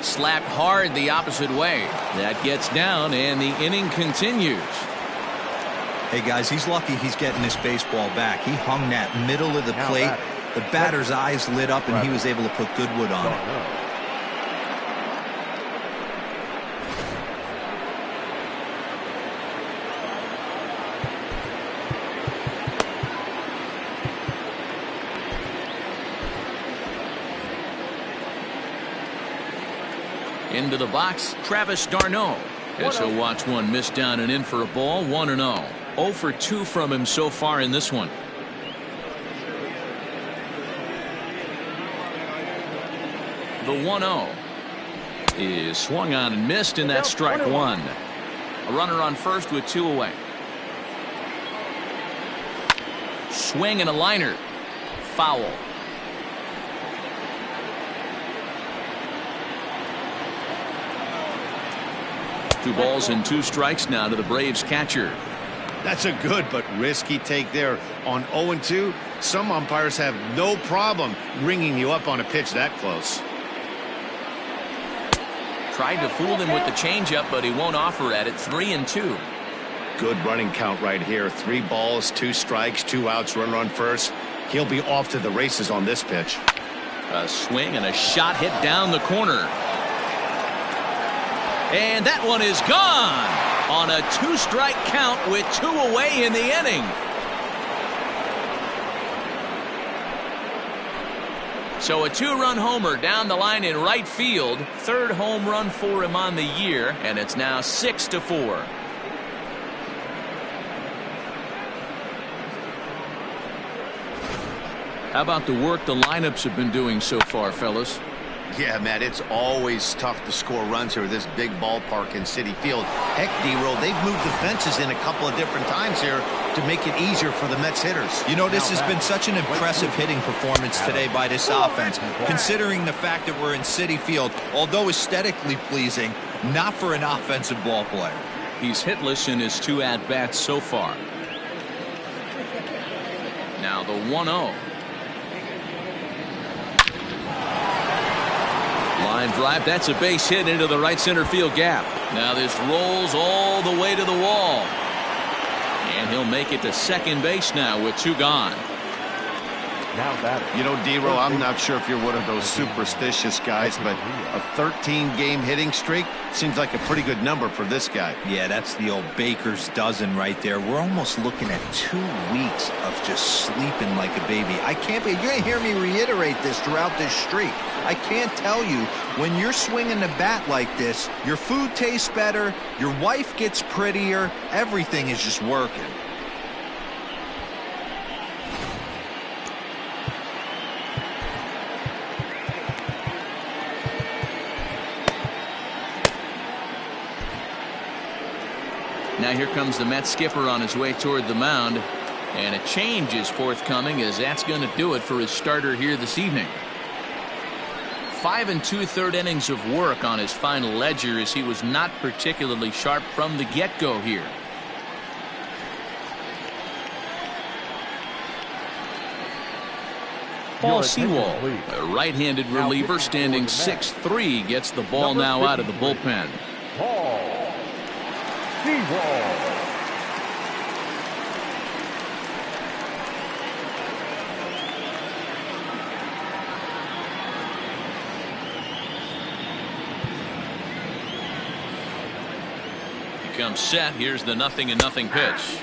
Slapped hard the opposite way. That gets down, and the inning continues. Hey, guys, he's lucky he's getting this baseball back. He hung that middle of the plate. The batter's eyes lit up, and he was able to put good wood on it. Into the box, Travis d'Arnaud. As he'll watch one miss down and in for a ball. 1-0. 0 for 2 from him so far in this one. The 1-0 is swung on and missed, and that's strike 1. A runner on first with 2 away. Swing and a liner. Foul. 2 balls and 2 strikes now to the Braves catcher. That's a good but risky take there. On 0-2, some umpires have no problem ringing you up on a pitch that close. Tried to fool him with the changeup, but he won't offer at it. 3-2. Good running count right here. 3 balls, 2 strikes, 2 outs, runner on first. He'll be off to the races on this pitch. A swing and a shot hit down the corner. And that one is gone on a 2-strike count with 2 away in the inning. So a 2-run homer down the line in right field. 3rd home run for him on the year, and it's now 6-4. How about the work the lineups have been doing so far, fellas? Yeah, Matt, it's always tough to score runs here at this big ballpark in Citi Field. Heck, D-Roll, they've moved the fences in a couple of different times here to make it easier for the Mets hitters. You know, this has been such an impressive hitting performance today by this offense, considering the fact that we're in Citi Field, although aesthetically pleasing, not for an offensive ball player. He's hitless in his 2 at-bats so far. Now the 1-0. Line drive, that's a base hit into the right center field gap. Now this rolls all the way to the wall. And he'll make it to second base now with 2 gone. Now that, you know, D-Roll, I'm not sure if you're one of those superstitious guys, but a 13-game hitting streak seems like a pretty good number for this guy. Yeah, that's the old baker's dozen right there. We're almost looking at 2 weeks of just sleeping like a baby. I can't be. You're going to hear me reiterate this throughout this streak. I can't tell you, when you're swinging the bat like this, your food tastes better, your wife gets prettier, everything is just working. Now here comes the Mets skipper on his way toward the mound, and a change is forthcoming, as that's going to do it for his starter here this evening. 5 2/3 innings of work on his final ledger, as he was not particularly sharp from the get-go here. Paul Sewell, a right-handed reliever standing 6'3", gets the ball now out of the bullpen. Paul Sewell. He comes set. Here's the 0-0 pitch.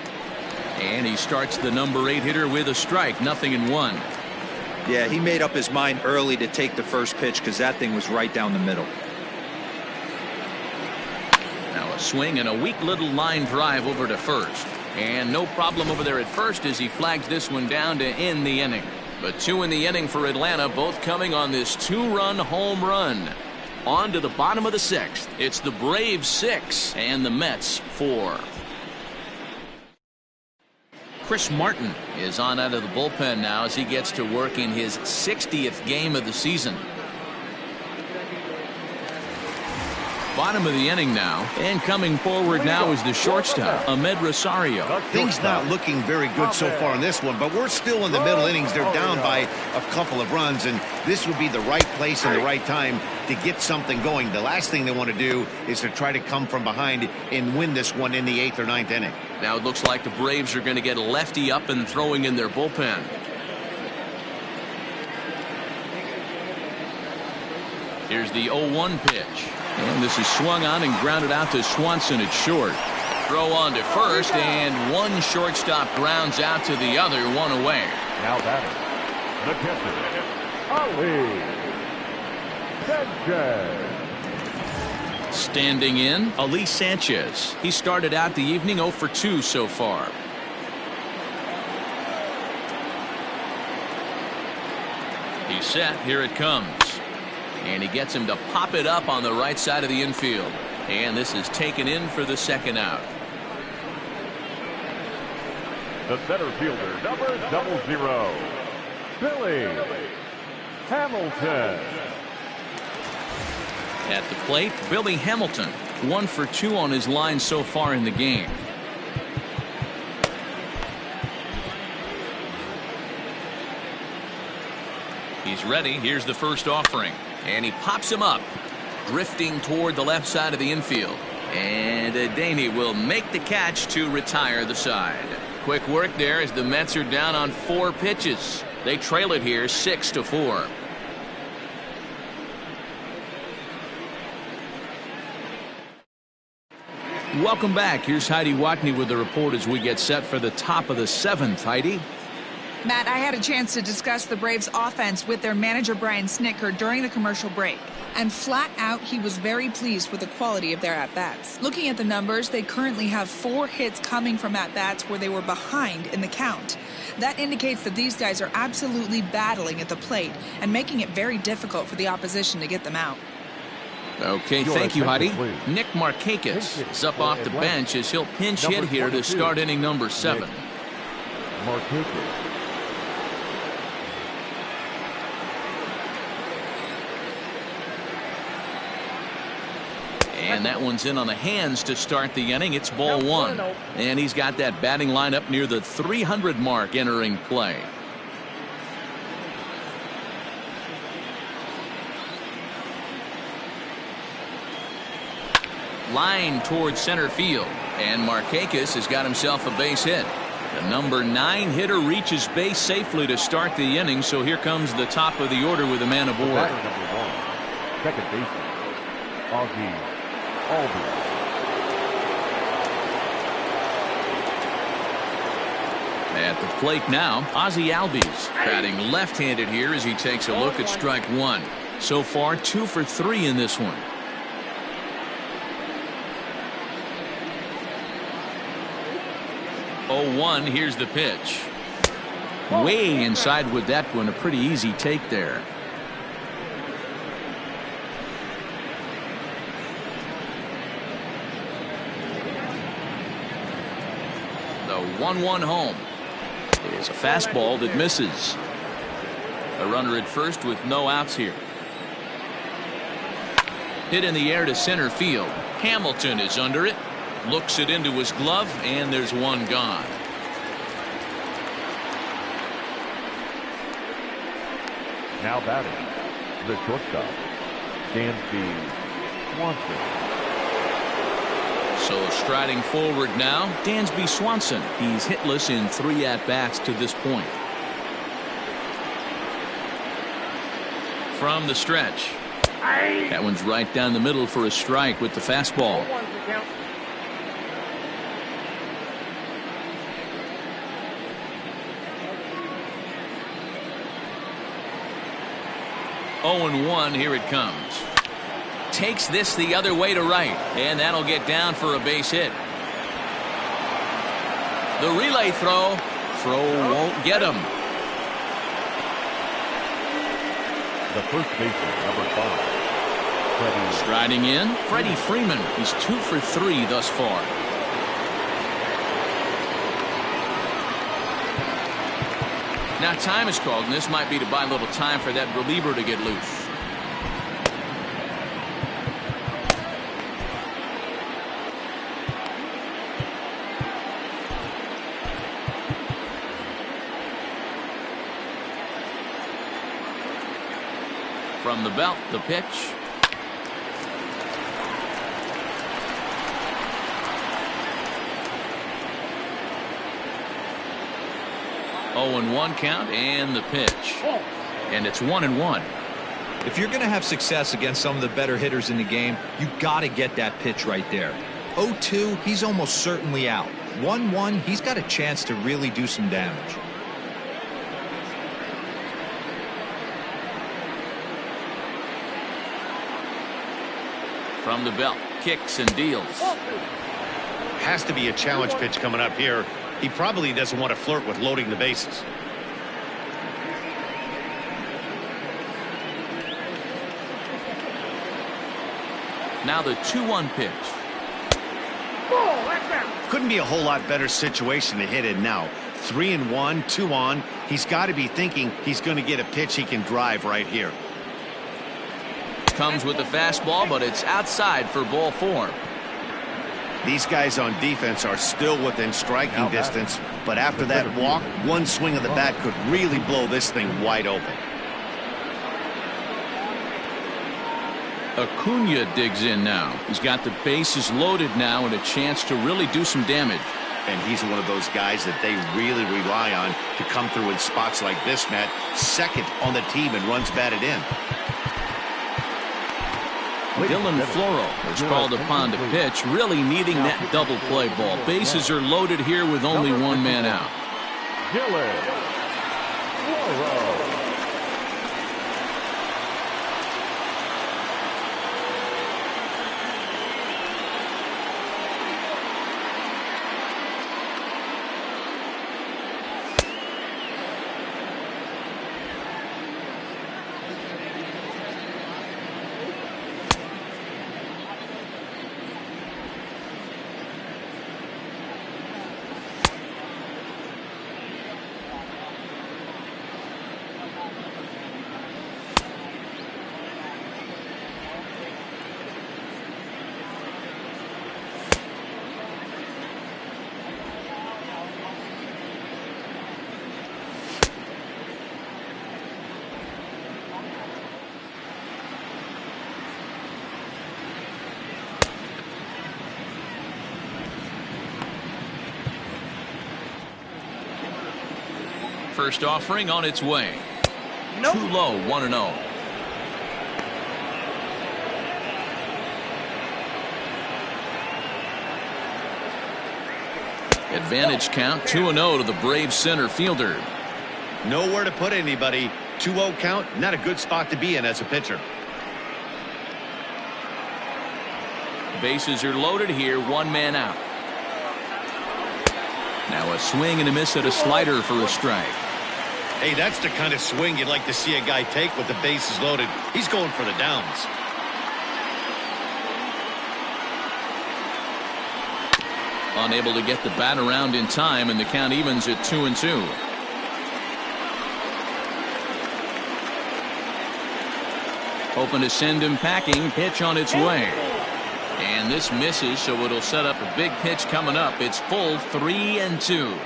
And he starts the number 8 hitter with a strike, 0-1. Yeah, he made up his mind early to take the first pitch because that thing was right down the middle. Now a swing and a weak little line drive over to first. And no problem over there at first as he flags this one down to end the inning. But 2 in the inning for Atlanta, both coming on this 2-run home run. On to the bottom of the 6th. It's the Braves 6 and the Mets 4. Chris Martin is on out of the bullpen now as he gets to work in his 60th game of the season. Bottom of the inning now, and coming forward now is the shortstop, Ahmed Rosario. Things not looking very good so far in this one, but we're still in the middle innings. They're down by a couple of runs, and this would be the right place and the right time to get something going. The last thing they want to do is to try to come from behind and win this one in the 8th or 9th inning. Now it looks like the Braves are going to get a lefty up and throwing in their bullpen. Here's the 0-1 pitch. And this is swung on and grounded out to Swanson at short. Throw on to first, and one shortstop grounds out to the other, 1 away. Now batting, the catcher, Ali Sanchez. Standing in, Ali Sanchez. He started out the evening 0 for 2 so far. He's set. Here it comes. And he gets him to pop it up on the right side of the infield. And this is taken in for the 2nd out. The center fielder, number 00, Billy Hamilton. At the plate, Billy Hamilton, 1 for 2 on his line so far in the game. He's ready. Here's the first offering. And he pops him up, drifting toward the left side of the infield. And Adaney will make the catch to retire the side. Quick work there as the Mets are down on 4 pitches. They trail it here 6-4. Welcome back. Here's Heidi Watney with the report as we get set for the top of the 7th. Heidi? Matt, I had a chance to discuss the Braves offense with their manager Brian Snitker during the commercial break. And flat out, he was very pleased with the quality of their at-bats. Looking at the numbers, they currently have 4 hits coming from at-bats where they were behind in the count. That indicates that these guys are absolutely battling at the plate and making it very difficult for the opposition to get them out. Okay, thank you, Heidi. Nick Markakis is up off the bench as he'll pinch hit here to start inning number 7. Markakis. And that one's in on the hands to start the inning. It's ball 1. And he's got that batting line up near the 300 mark entering play. Line towards center field. And Markakis has got himself a base hit. The number 9 hitter reaches base safely to start the inning. So here comes the top of the order with a man aboard. Batter number 1, second baseman, Ozzie Albies. At the plate now, Ozzie Albies batting left-handed here as he takes a look at strike 1. So far, 2 for 3 in this one. Oh, 1, here's the pitch. Way inside with that one, a pretty easy take there. The 1-1 home. It is a fastball that misses. A runner at first with no outs here. Hit in the air to center field. Hamilton is under it. Looks it into his glove, and there's one gone. Now batting, the shortstop, Dansby Swanson. So striding forward now, Dansby Swanson. He's hitless in 3 at-bats to this point. From the stretch. That one's right down the middle for a strike with the fastball. 0-1, here it comes. Takes this the other way to right, and that'll get down for a base hit. The relay throw won't get him. The first baseman, number 5, Freddie. Striding in, Freddie Freeman. He's 2 for 3 thus far. Now time is called, and this might be to buy a little time for that reliever to get loose. From the belt, the pitch. Oh, 0-1 count, and the pitch. And it's 1-1. If you're going to have success against some of the better hitters in the game, you got to get that pitch right there. 0-2, he's almost certainly out. 1-1, he's got a chance to really do some damage. From the belt, kicks and deals. Has to be a challenge pitch coming up here. He probably doesn't want to flirt with loading the bases. Now the 2-1 pitch. Couldn't be a whole lot better situation to hit in now. 3-1, 2 on. He's got to be thinking he's going to get a pitch he can drive right here. Comes with the fastball, but it's outside for ball 4. These guys on defense are still within striking distance, but after that walk, one swing of the bat could really blow this thing wide open. Acuna digs in now. He's got the bases loaded now and a chance to really do some damage. And he's one of those guys that they really rely on to come through in spots like this, Matt. Second on the team and runs batted in. Dylan Floro is called upon to pitch, really needing that double play ball. Bases are loaded here with only one man out. Dylan Floro. First offering on its way. Nope. Too low, 1-0. Advantage count, 2-0 to the Braves center fielder. Nowhere to put anybody. 2-0 count, not a good spot to be in as a pitcher. Bases are loaded here, one man out. Now a swing and a miss at a slider for a strike. Hey, that's the kind of swing you'd like to see a guy take with the bases loaded. He's going for the downs. Unable to get the bat around in time, and the count evens at 2-2. Hoping to send him packing. Pitch on its way. And this misses, so it'll set up a big pitch coming up. It's full 3-2.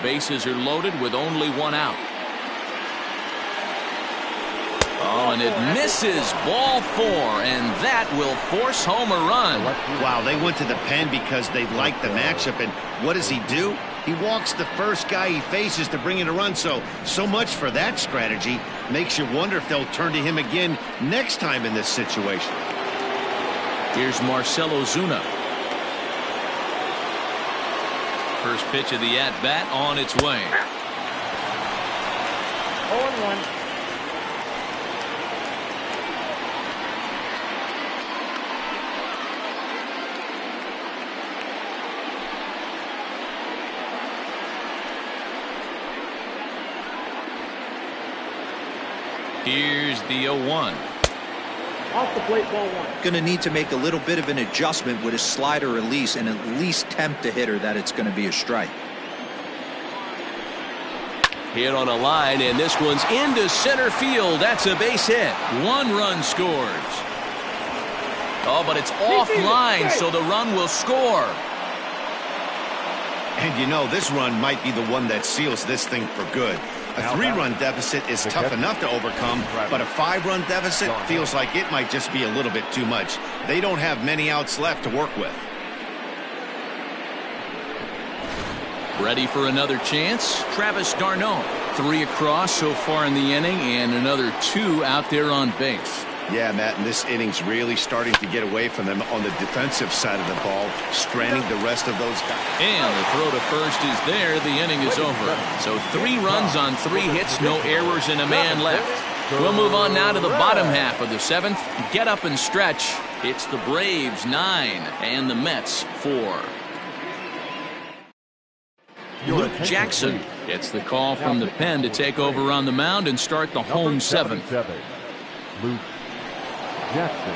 Bases are loaded with only one out. Oh, and it misses. Ball 4, and that will force home a run. Wow, they went to the pen because they liked the matchup, and what does he do? He walks the first guy he faces to bring in a run, so much for that strategy. Makes you wonder if they'll turn to him again next time in this situation. Here's Marcell Ozuna. First pitch of the at-bat on its way. 0-1. Here's the 0-1. Off the plate, ball 1. Going to need to make a little bit of an adjustment with his slider release and at least tempt the hitter that it's going to be a strike. Hit on a line, and this one's into center field. That's a base hit. 1 run scores. Oh, but it's offline, so the run will score. And you know, this run might be the one that seals this thing for good. A 3-run deficit is tough enough to overcome, but a 5-run deficit feels like it might just be a little bit too much. They don't have many outs left to work with. Ready for another chance? Travis d'Arnaud. 3 across so far in the inning, and another 2 out there on base. Yeah, Matt, and this inning's really starting to get away from them on the defensive side of the ball, stranding the rest of those guys. And the throw to first is there. The inning is over. So 3 runs on 3 hits, no errors, and a man left. We'll move on now to the bottom half of the 7th. Get up and stretch. It's the Braves 9 and the Mets 4. Luke Jackson gets the call from the pen to take over on the mound and start the home 7th. Luke Jackson.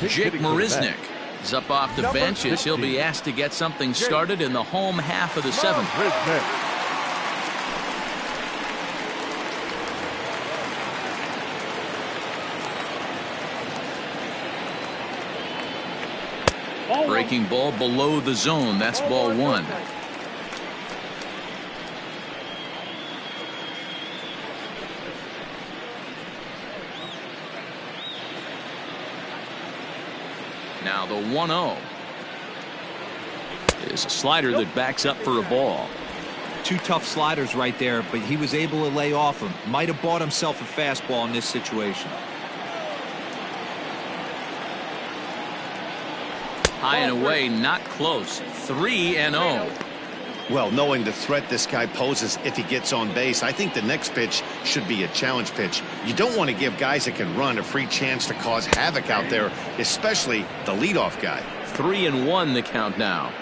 Jake Marisnick is up off the bench as he'll be asked to get something started in the home half of the 7th. Breaking ball below the zone. That's ball 1. Now the 1-0 is a slider that backs up for a ball. 2 tough sliders right there, but he was able to lay off him. Might have bought himself a fastball in this situation. High and away, not close. 3-0. Well, knowing the threat this guy poses if he gets on base, I think the next pitch should be a challenge pitch. You don't want to give guys that can run a free chance to cause havoc out there, especially the leadoff guy. 3-1 the count now.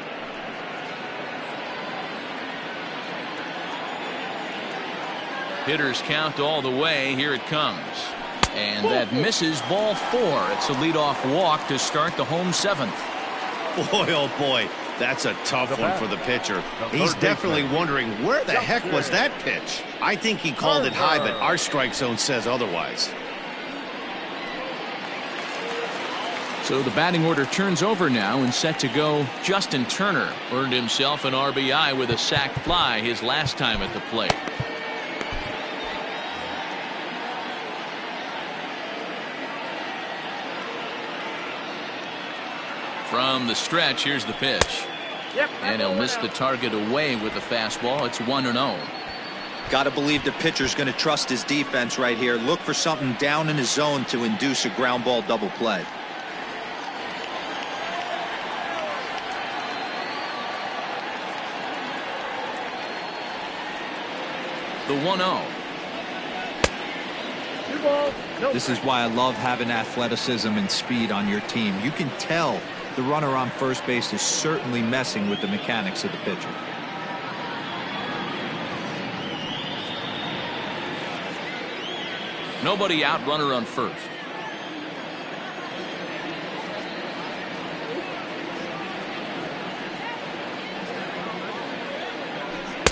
Hitters count all the way. Here it comes. And that misses. Ball 4. It's a leadoff walk to start the home 7th. Boy, oh boy, that's a tough one for the pitcher. He's definitely wondering, where the heck was that pitch? I think he called it high, but our strike zone says otherwise. So the batting order turns over now, and set to go Justin Turner. Earned himself an RBI with a sac fly his last time at the plate. from the stretch. Here's the pitch. And he'll miss the target away with the fastball. It's 1-0. Got to believe the pitcher's going to trust his defense right here. Look for something down in his zone to induce a ground ball double play. The 1-0. This is why I love having athleticism and speed on your team. You can tell the runner on first base is certainly messing with the mechanics of the pitcher. Nobody out, runner on first.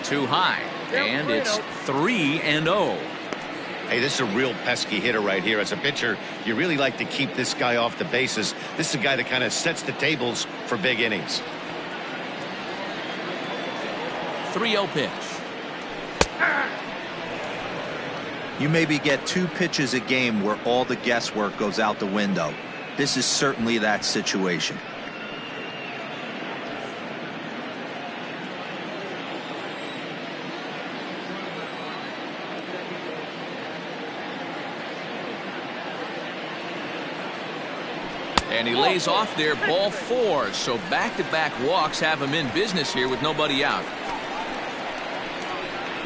Too high, and it's 3-0. Hey, this is a real pesky hitter right here. As a pitcher, you really like to keep this guy off the bases. This is a guy that kind of sets the tables for big innings. 3-0 pitch. You maybe get 2 pitches a game where all the guesswork goes out the window. This is certainly that situation. And he lays off there, ball 4. So back-to-back walks have him in business here with nobody out.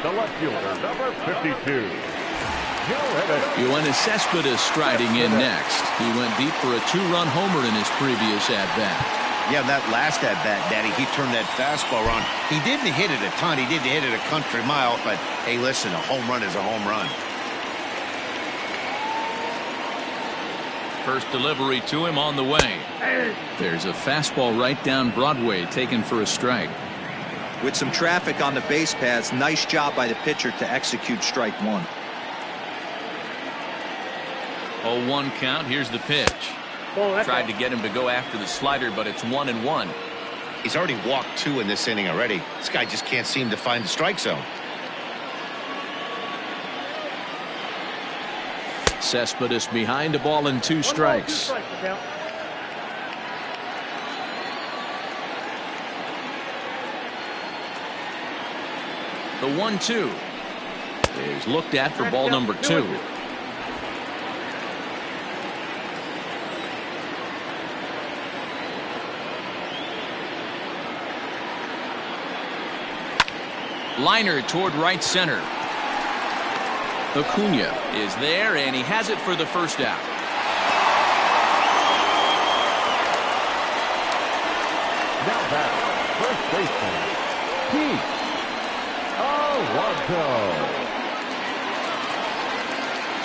The left fielder, number 52. Yoenis Cespedes striding in next. He went deep for a 2-run homer in his previous at-bat. Yeah, that last at-bat, Daddy, he turned that fastball around. He didn't hit it a ton. He didn't hit it a country mile. But, hey, listen, a home run is a home run. First delivery to him on the way. There's a fastball right down Broadway taken for a strike. With some traffic on the base paths, nice job by the pitcher to execute strike 1. 0-1 count. Here's the pitch. Tried to get him to go after the slider, but it's 1-1. He's already walked 2 in this inning already. This guy just can't seem to find the strike zone. Cespedes behind a ball and 2 strikes. The 1-2 is looked at for ball number 2. Liner toward right center. Acuna is there, and he has it for the first out. Now back, first baseman, Pete Alonso.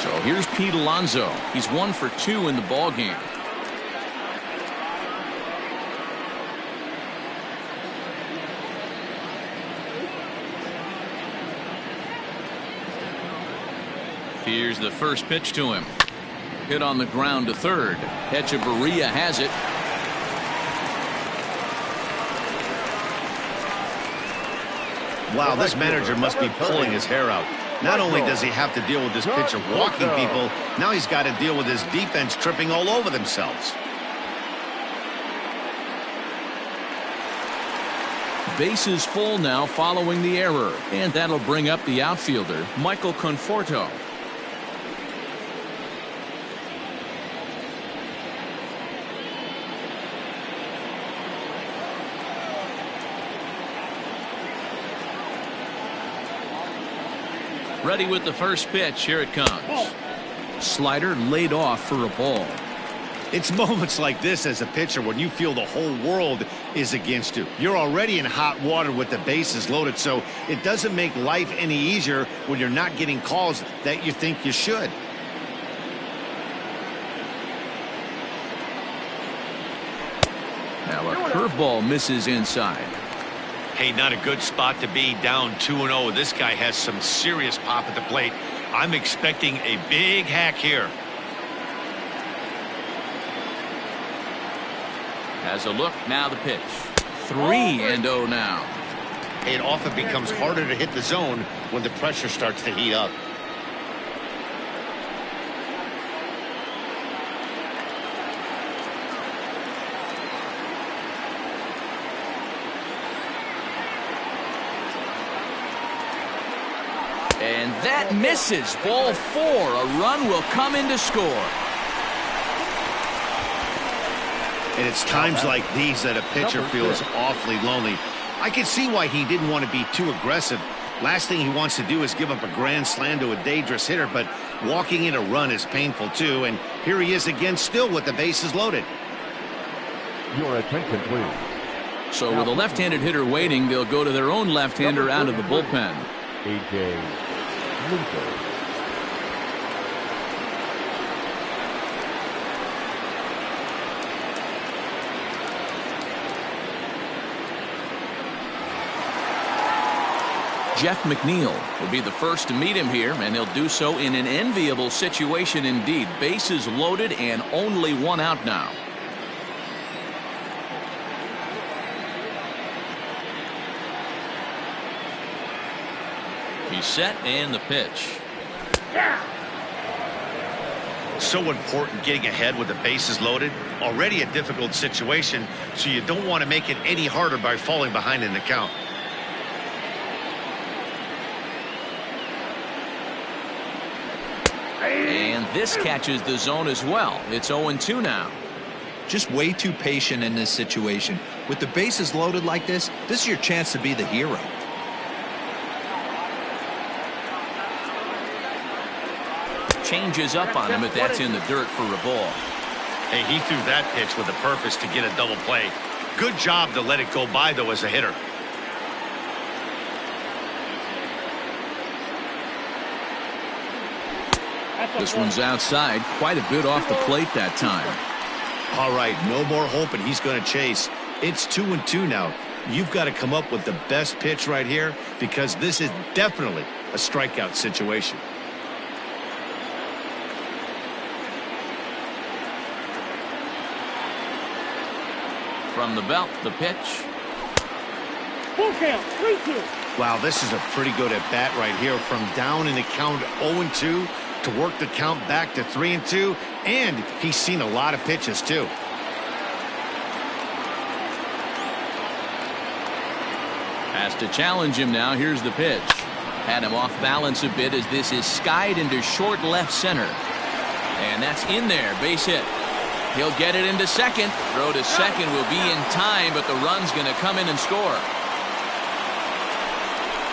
So here's Pete Alonso. He's 1 for 2 in the ballgame. Here's the first pitch to him. Hit on the ground to third. Hechavarria has it. Wow, this manager must be pulling his hair out. Not only does he have to deal with this pitcher walking people, now he's got to deal with his defense tripping all over themselves. Bases full now following the error, and that'll bring up the outfielder, Michael Conforto. Ready with the first pitch. Here it comes. Slider laid off for a ball. It's moments like this as a pitcher when you feel the whole world is against you. You're already in hot water with the bases loaded, so it doesn't make life any easier when you're not getting calls that you think you should. Now a curveball misses inside. Hey, not a good spot to be, down 2-0. This guy has some serious pop at the plate. I'm expecting a big hack here. Has a look, now the pitch. 3-0 now. It often becomes harder to hit the zone when the pressure starts to heat up. And that misses. Ball 4. A run will come in to score. And it's times like these that a pitcher feels awfully lonely. I can see why he didn't want to be too aggressive. Last thing he wants to do is give up a grand slam to a dangerous hitter, but walking in a run is painful too. And here he is again, still with the bases loaded. Your attention, please. So with a left-handed hitter waiting, they'll go to their own left-hander out of the bullpen. A.J. Luther. Jeff McNeil will be the first to meet him here, and he'll do so in an enviable situation indeed. Bases loaded and only one out now. He's set and the pitch. So important getting ahead with the bases loaded. Already a difficult situation, so you don't want to make it any harder by falling behind in the count. And this catches the zone as well. It's 0-2 now. Just way too patient in this situation. With the bases loaded like this is your chance to be the hero. Changes up on him, but that's in the dirt for a ball. Hey, he threw that pitch with a purpose to get a double play. Good job to let it go by, though, as a hitter. This one's outside, quite a bit off the plate that time. All right, no more hoping he's going to chase. It's 2-2 now. You've got to come up with the best pitch right here, because this is definitely a strikeout situation. From the belt, the pitch. Full count, 3-2. Wow, this is a pretty good at bat right here. From down in the count 0-2 to work the count back to 3-2, and he's seen a lot of pitches too. Has to challenge him now. Here's the pitch. Had him off balance a bit as this is skied into short left center. And that's in there. Base hit. He'll get it into second. Throw to second will be in time, but the run's going to come in and score.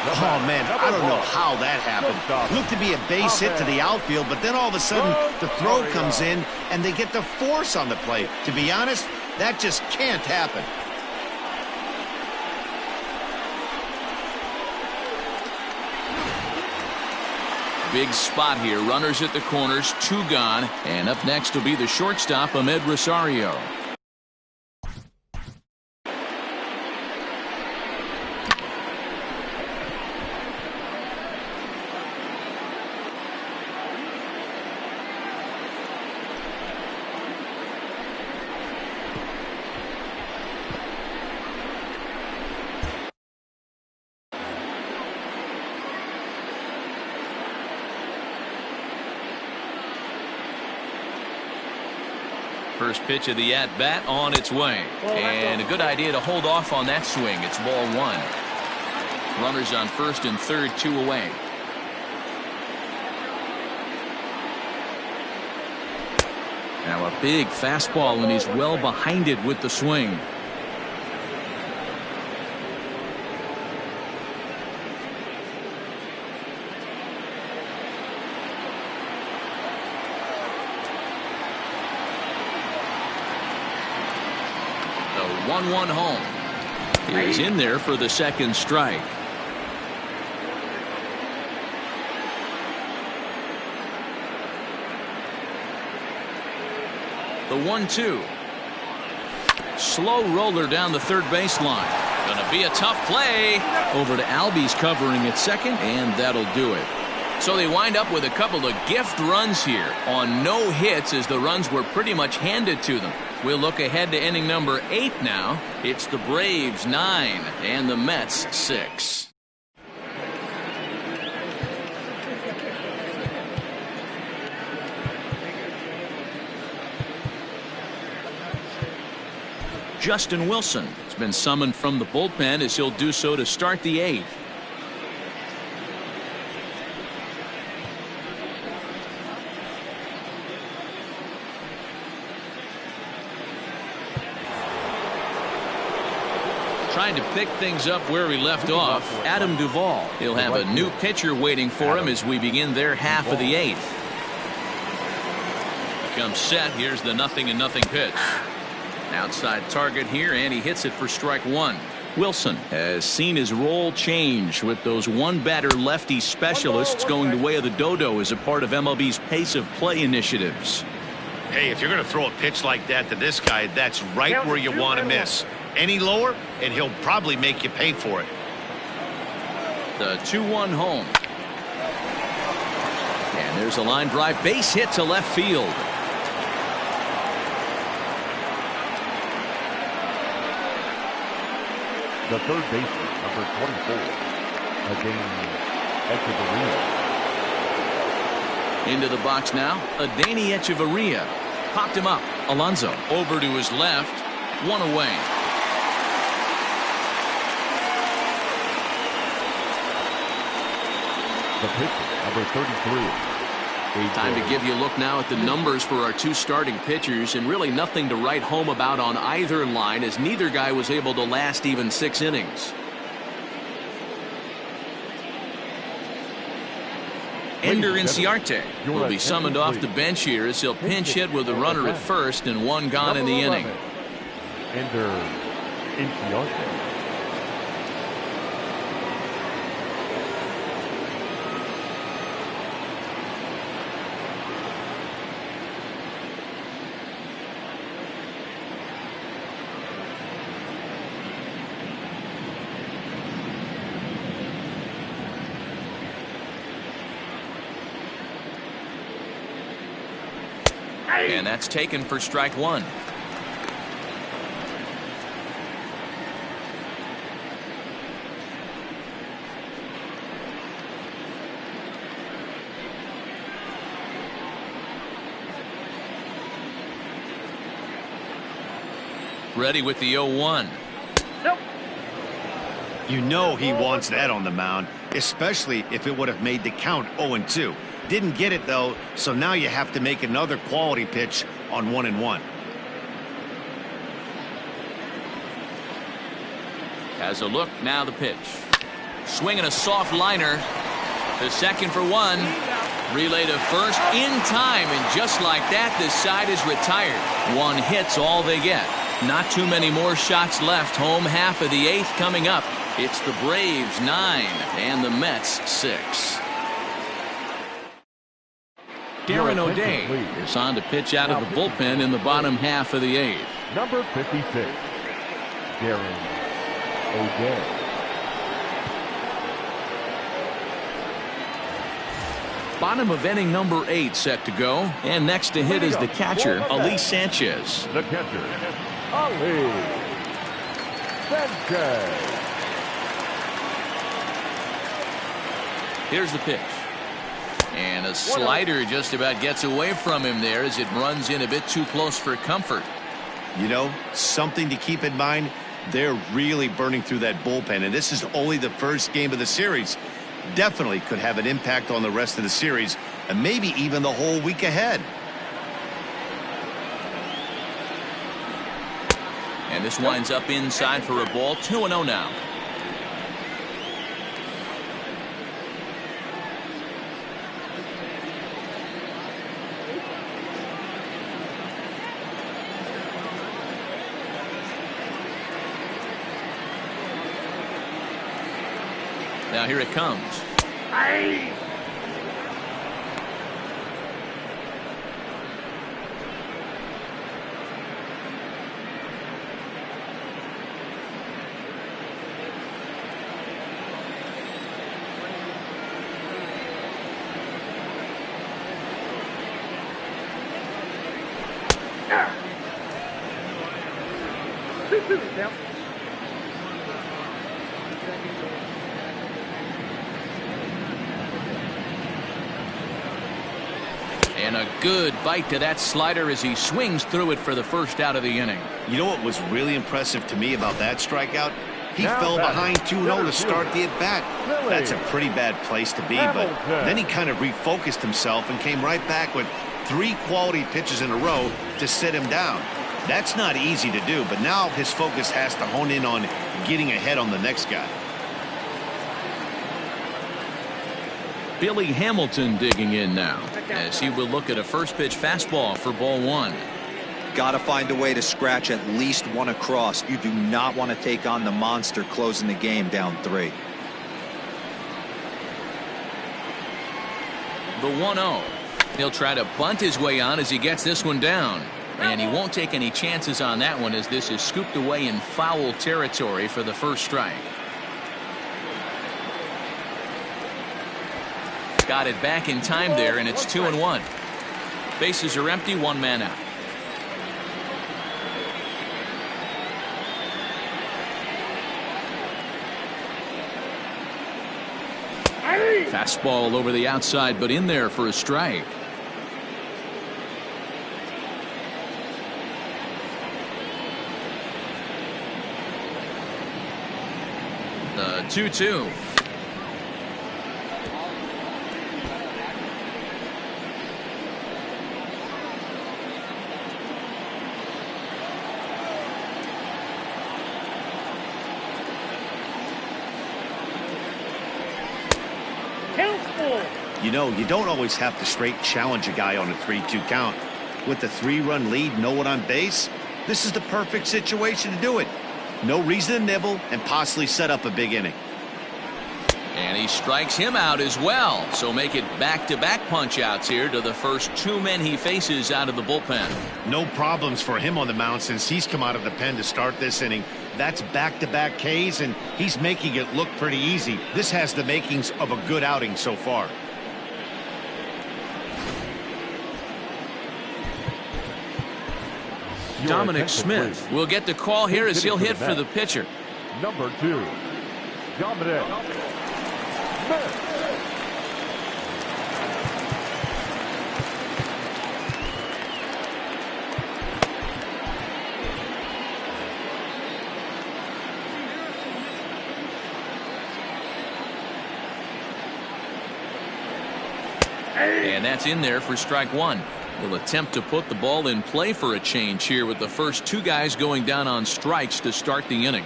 Oh, man, I don't know how that happened. Looked to be a base hit to the outfield, but then all of a sudden the throw comes in and they get the force on the play. To be honest, that just can't happen. Big spot here. Runners at the corners, 2 gone. And up next will be the shortstop, Ahmed Rosario. First pitch of the at-bat on its way. And a good idea to hold off on that swing. It's ball 1. Runners on first and third, 2 away. Now a big fastball, and he's well behind it with the swing. The 1-1 home. He's in there for the second strike. The 1-2. Slow roller down the third baseline. Gonna be a tough play. Over to Albies covering at second, and that'll do it. So they wind up with a couple of gift runs here on no hits, as the runs were pretty much handed to them. We'll look ahead to inning number 8 now. It's the Braves 9 and the Mets 6. Justin Wilson has been summoned from the bullpen, as he'll do so to start the 8th. Trying to pick things up where he left off, Adam Duvall. He'll have a new pitcher waiting for him as we begin their half of the 8th. Becomes set. Here's the 0-0 pitch. Outside target here, and he hits it for strike 1. Wilson has seen his role change with those one-batter lefty specialists going the way of the dodo as a part of MLB's pace of play initiatives. Hey, if you're going to throw a pitch like that to this guy, that's right where you want to miss. Any lower, and he'll probably make you pay for it. The 2-1 home. And there's a line drive base hit to left field. The third baseman, number 24, Adani Echeverria. Into the box now, Adani Echeverria. Popped him up. Alonso over to his left. 1 away. The pitcher, number 33. Time to give you a look now at the numbers for our 2 starting pitchers, and really nothing to write home about on either line, as neither guy was able to last even 6 innings. Ender Inciarte will be summoned off the bench here as he'll pinch hit with a runner at first and 1 gone in the inning. Ender Inciarte. And that's taken for strike 1. Ready with the 0-1. You know he wants that on the mound, especially if it would have made the count 0-2. Didn't get it, though, so now you have to make another quality pitch on 1-1. Has a look, now the pitch. Swinging a soft liner. The second for 1. Relay to first in time, and just like that, this side is retired. 1 hit's all they get. Not too many more shots left. Home half of the 8th coming up. It's the Braves 9 and the Mets 6. Darren O'Day is on to pitch out of the bullpen in the bottom half of the 8th. Number 56, Darren O'Day. Bottom of inning number 8 set to go, and next to hit is the catcher, Ali Sanchez. The catcher, Ali Sanchez. Here's the pitch. And a slider just about gets away from him there as it runs in a bit too close for comfort. You know, something to keep in mind, they're really burning through that bullpen, and this is only the first game of the series. Definitely could have an impact on the rest of the series, and maybe even the whole week ahead. And this winds up inside for a ball. 2-0 now. Now here it comes. Aye. And a good bite to that slider as he swings through it for the first out of the inning. You know what was really impressive to me about that strikeout? He Now fell batting, behind 2-0 to start the fielder, at-bat. Lily. That's a pretty bad place to be, but Hamilton. then he kind of refocused himself and came right back with 3 quality pitches in a row to sit him down. That's not easy to do, but now his focus has to hone in on getting ahead on the next guy. Billy Hamilton digging in now as he will look at a first pitch fastball for ball one. Got to find a way to scratch at least one across. You do not want to take on the monster closing the game down 3. The 1-0. He'll try to bunt his way on as he gets this one down. And he won't take any chances on that one as this is scooped away in foul territory for the first strike. Got it back in time there, and it's 2-1. Bases are empty, 1 man out. Fastball over the outside, but in there for a strike. The 2-2. You know, you don't always have to straight challenge a guy on a 3-2 count. With the 3-run lead, no one on base, this is the perfect situation to do it. No reason to nibble and possibly set up a big inning. And he strikes him out as well. So make it back-to-back punch-outs here to the first 2 men he faces out of the bullpen. No problems for him on the mound since he's come out of the pen to start this inning. That's back-to-back Ks, and he's making it look pretty easy. This has the makings of a good outing so far. Dominic Smith will get the call here as he'll hit for the pitcher. Number 2, Dominic Smith. And that's in there for strike 1. He'll attempt to put the ball in play for a change here with the first 2 guys going down on strikes to start the inning.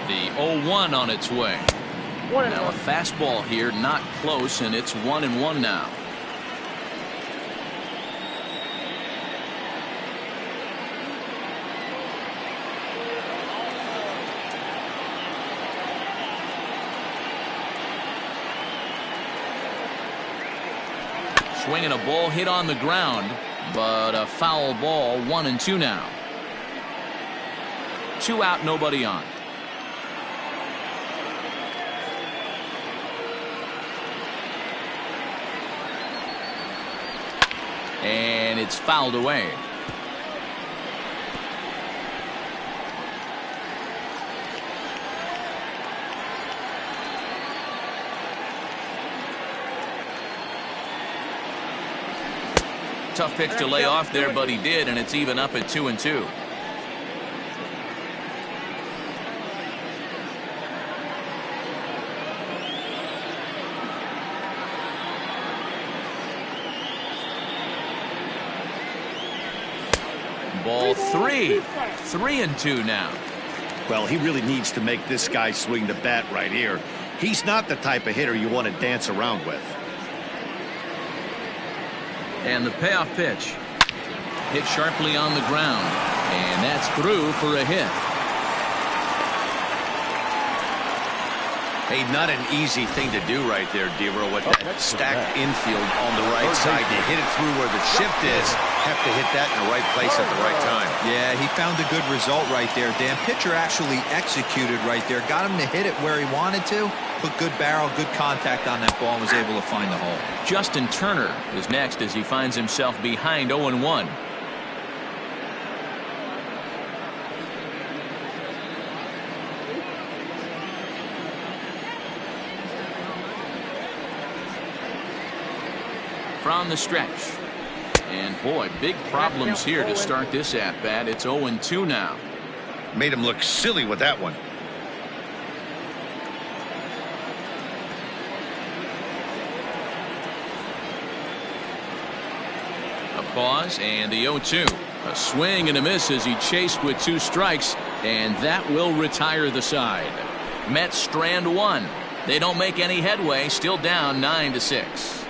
The 0-1 on its way. Now a fastball here, not close, and it's 1-1 now. Swinging a ball hit on the ground, but a foul ball. 1-2 now. 2 out, nobody on. And it's fouled away. Tough pitch to lay off there, but he did, and it's even up at 2-2. Ball 3. 3-2 now. Well, he really needs to make this guy swing the bat right here. He's not the type of hitter you want to dance around with. And the payoff pitch hit sharply on the ground, and that's through for a hit. Hey, not an easy thing to do right there, Devero, with that stacked infield on the right side. You hit it through where the shift is, have to hit that in the right place at the right time. Yeah, he found a good result right there, Dan. Pitcher actually executed right there, got him to hit it where he wanted to, put good barrel, good contact on that ball, and was able to find the hole. Justin Turner is next as he finds himself behind 0-1. From the stretch. And boy, big problems here to start this at bat. It's 0-2 now. Made him look silly with that one. Pause and the 0-2. A swing and a miss as he chased with 2 strikes, and that will retire the side. Mets strand 1. They don't make any headway, still down 9-6.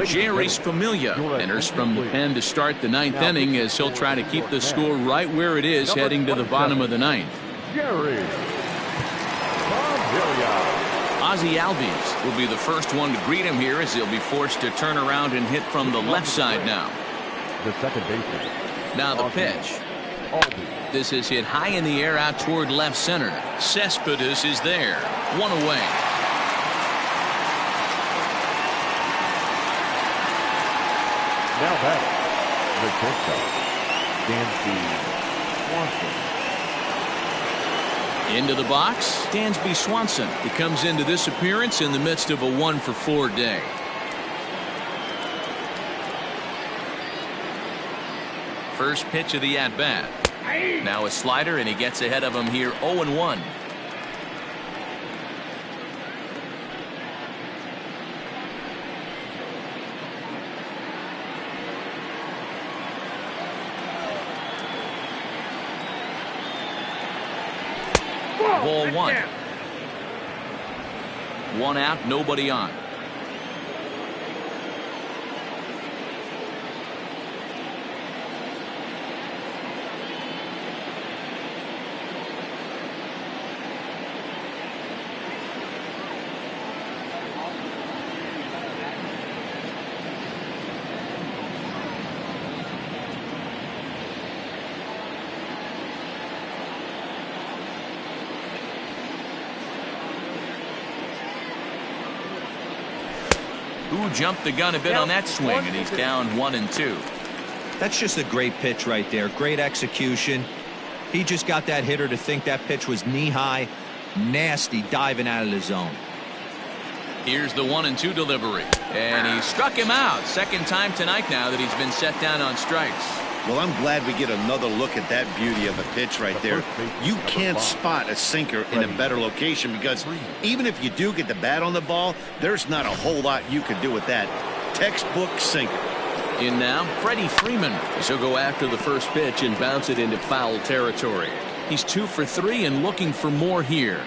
Jerry's Familia enters from the pen to start the 9th inning as he'll try to keep the score right where it is heading to the bottom of the 9th. Jerry Familia. Ozzie Albies will be the first one to greet him here as he'll be forced to turn around and hit from the left side now. The second baseman. Now the pitch. This is hit high in the air out toward left center. Cespedes is there. 1 away. Now back, the shortstop, Dansby Swanson. Into the box, Dansby Swanson. He comes into this appearance in the midst of a 1-for-4 day. First pitch of the at-bat. Now a slider, and he gets ahead of him here 0-1. Ball 1. 1 out, nobody on. Who jumped the gun a bit on that swing, and he's down 1-2. That's just a great pitch right there. Great execution. He just got that hitter to think that pitch was knee-high. Nasty diving out of the zone. Here's the 1-2 delivery, and he struck him out. Second time tonight now that he's been set down on strikes. Well, I'm glad we get another look at that beauty of a pitch right there. You can't spot a sinker in a better location because even if you do get the bat on the ball, there's not a whole lot you can do with that. Textbook sinker. In now, Freddie Freeman. He'll go after the first pitch and bounce it into foul territory. He's 2 for 3 and looking for more here.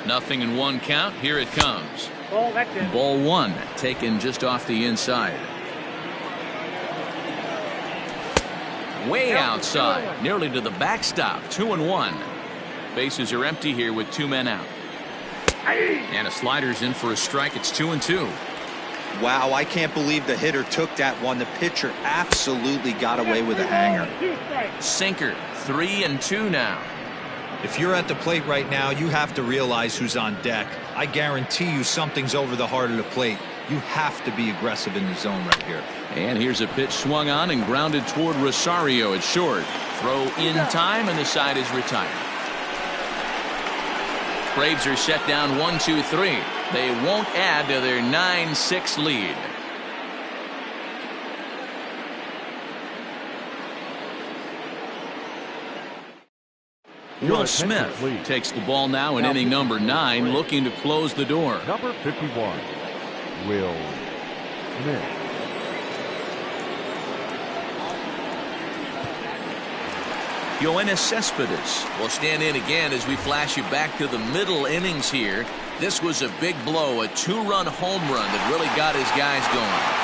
Nothing in 1 count. Here it comes. Ball 1 taken just off the inside. Way outside, nearly to the backstop. 2-1. Bases are empty here with 2 men out. And a slider's in for a strike. It's 2-2. Wow, I can't believe the hitter took that one. The pitcher absolutely got away with a hanger. Sinker. 3-2 now. If you're at the plate right now, you have to realize who's on deck. I guarantee you something's over the heart of the plate. You have to be aggressive in the zone right here. And here's a pitch swung on and grounded toward Rosario at short. Throw in time, and the side is retired. Braves are set down 1-2-3. They won't add to their 9-6 lead. Will Smith takes the ball now in inning number 9, looking to close the door. Number 51, Will Smith. Yoenis Cespedes will stand in again as we flash you back to the middle innings here. This was a big blow, a 2-run home run that really got his guys going.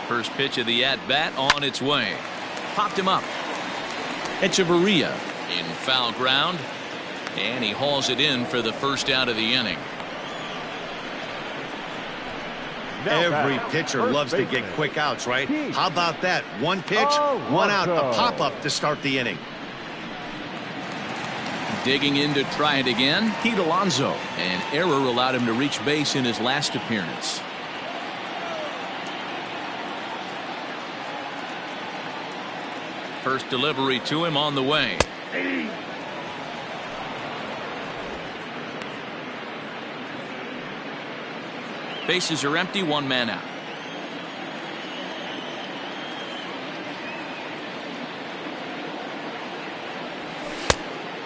First pitch of the at-bat on its way. Popped him up. Echeverria in foul ground, and he hauls it in for the first out of the inning. Every pitcher loves to get quick outs, right? How about that? 1 pitch, 1 out, a pop-up to start the inning. Digging in to try it again, Pete Alonso. An error allowed him to reach base in his last appearance. First delivery to him on the way. Bases are empty, one man out.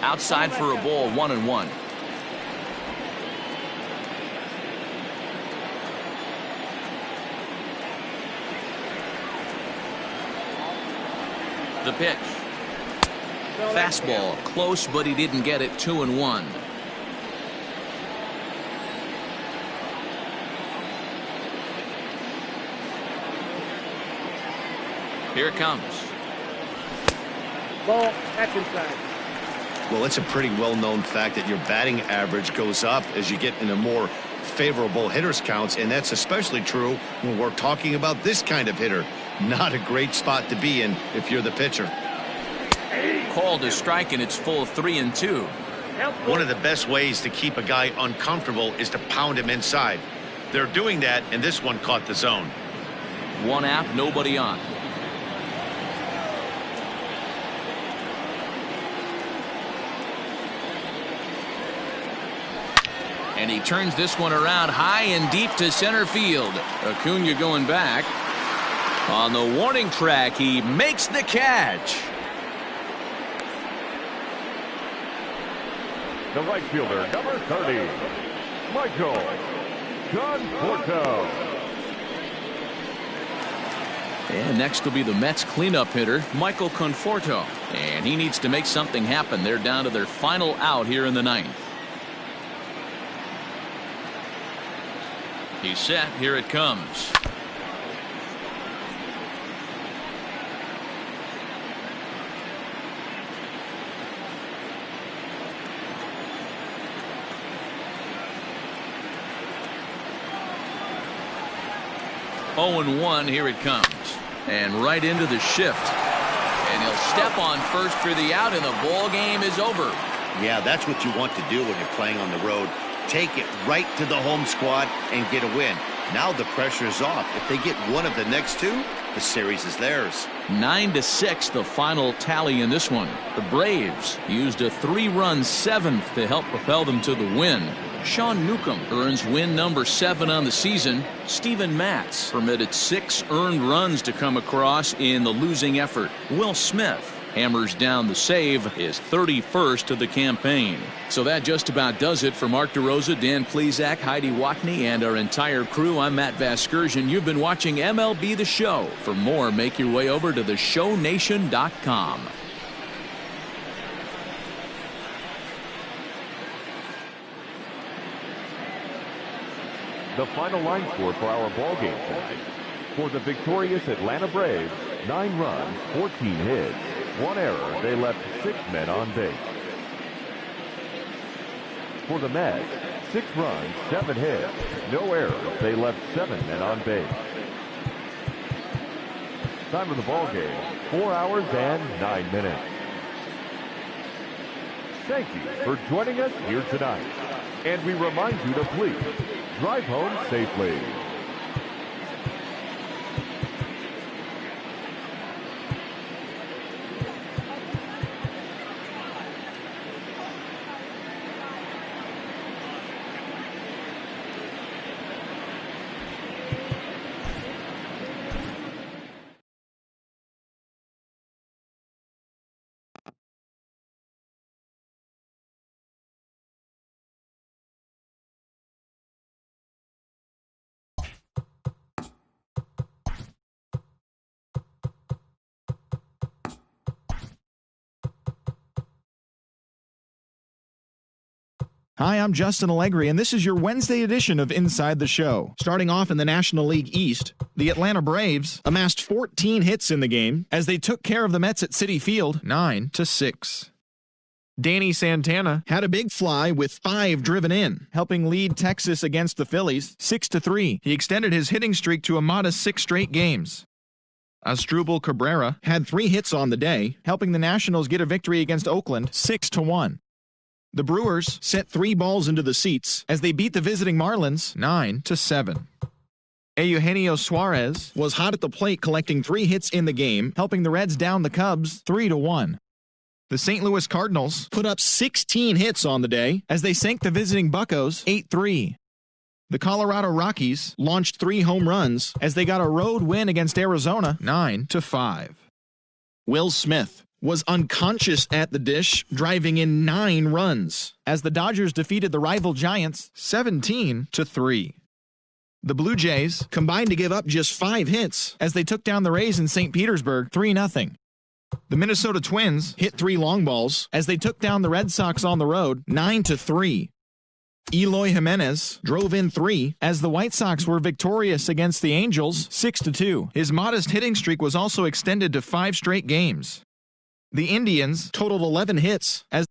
Outside for a ball, 1-1. The pitch. Fastball, close, but he didn't get it. 2-1. Here it comes. Ball, that's inside. Well, it's a pretty well-known fact that your batting average goes up as you get into more favorable hitters counts, and that's especially true when we're talking about this kind of hitter. Not a great spot to be in if you're the pitcher. Called a strike, and it's full 3-2. One of the best ways to keep a guy uncomfortable is to pound him inside. They're doing that, and this one caught the zone. One out, nobody on. And he turns this one around high and deep to center field. Acuna going back. On the warning track, he makes the catch. The right fielder, number 30, Michael Conforto. And next will be the Mets cleanup hitter, Michael Conforto. And he needs to make something happen. They're down to their final out here in the ninth. He's set. Here it comes. Oh, 0-1. Here it comes. And right into the shift. And he'll step on first for the out, and the ball game is over. Yeah, that's what you want to do when you're playing on the road. Take it right to the home squad and get a win. Now the pressure is off. If they get one of the next two, the series is theirs. 9-6, the final tally in this one. The Braves used a 3-run seventh to help propel them to the win. Sean Newcomb earns win number 7 on the season. Steven Matz permitted 6 earned runs to come across in the losing effort. Will Smith hammers down the save, his 31st of the campaign. So that just about does it for Mark DeRosa, Dan Plesac, Heidi Watney, and our entire crew. I'm Matt Vasgersian. You've been watching MLB The Show. For more, make your way over to theshownation.com. The final line score for our ball game tonight. For the victorious Atlanta Braves, 9 runs, 14 hits, 1 error. They left 6 men on base. For the Mets, 6 runs, 7 hits, no errors. They left 7 men on base. Time of the ball game, 4 hours and 9 minutes. Thank you for joining us here tonight. And we remind you to please drive home safely. Hi, I'm Justin Allegri, and this is your Wednesday edition of Inside the Show. Starting off in the National League East, the Atlanta Braves amassed 14 hits in the game as they took care of the Mets at Citi Field 9-6. Danny Santana had a big fly with 5 driven in, helping lead Texas against the Phillies 6-3. He extended his hitting streak to a modest 6 straight games. Asdrubal Cabrera had 3 hits on the day, helping the Nationals get a victory against Oakland 6-1. The Brewers sent 3 balls into the seats as they beat the visiting Marlins 9-7. Eugenio Suarez was hot at the plate, collecting 3 hits in the game, helping the Reds down the Cubs 3-1. The St. Louis Cardinals put up 16 hits on the day as they sank the visiting Buccos 8-3. The Colorado Rockies launched 3 home runs as they got a road win against Arizona 9-5. Will Smith was unconscious at the dish, driving in 9 runs as the Dodgers defeated the rival Giants 17-3. The Blue Jays combined to give up just 5 hits as they took down the Rays in St. Petersburg 3-0. The Minnesota Twins hit 3 long balls as they took down the Red Sox on the road 9-3. Eloy Jimenez drove in 3 as the White Sox were victorious against the Angels 6-2. His modest hitting streak was also extended to 5 straight games. The Indians totaled 11 hits as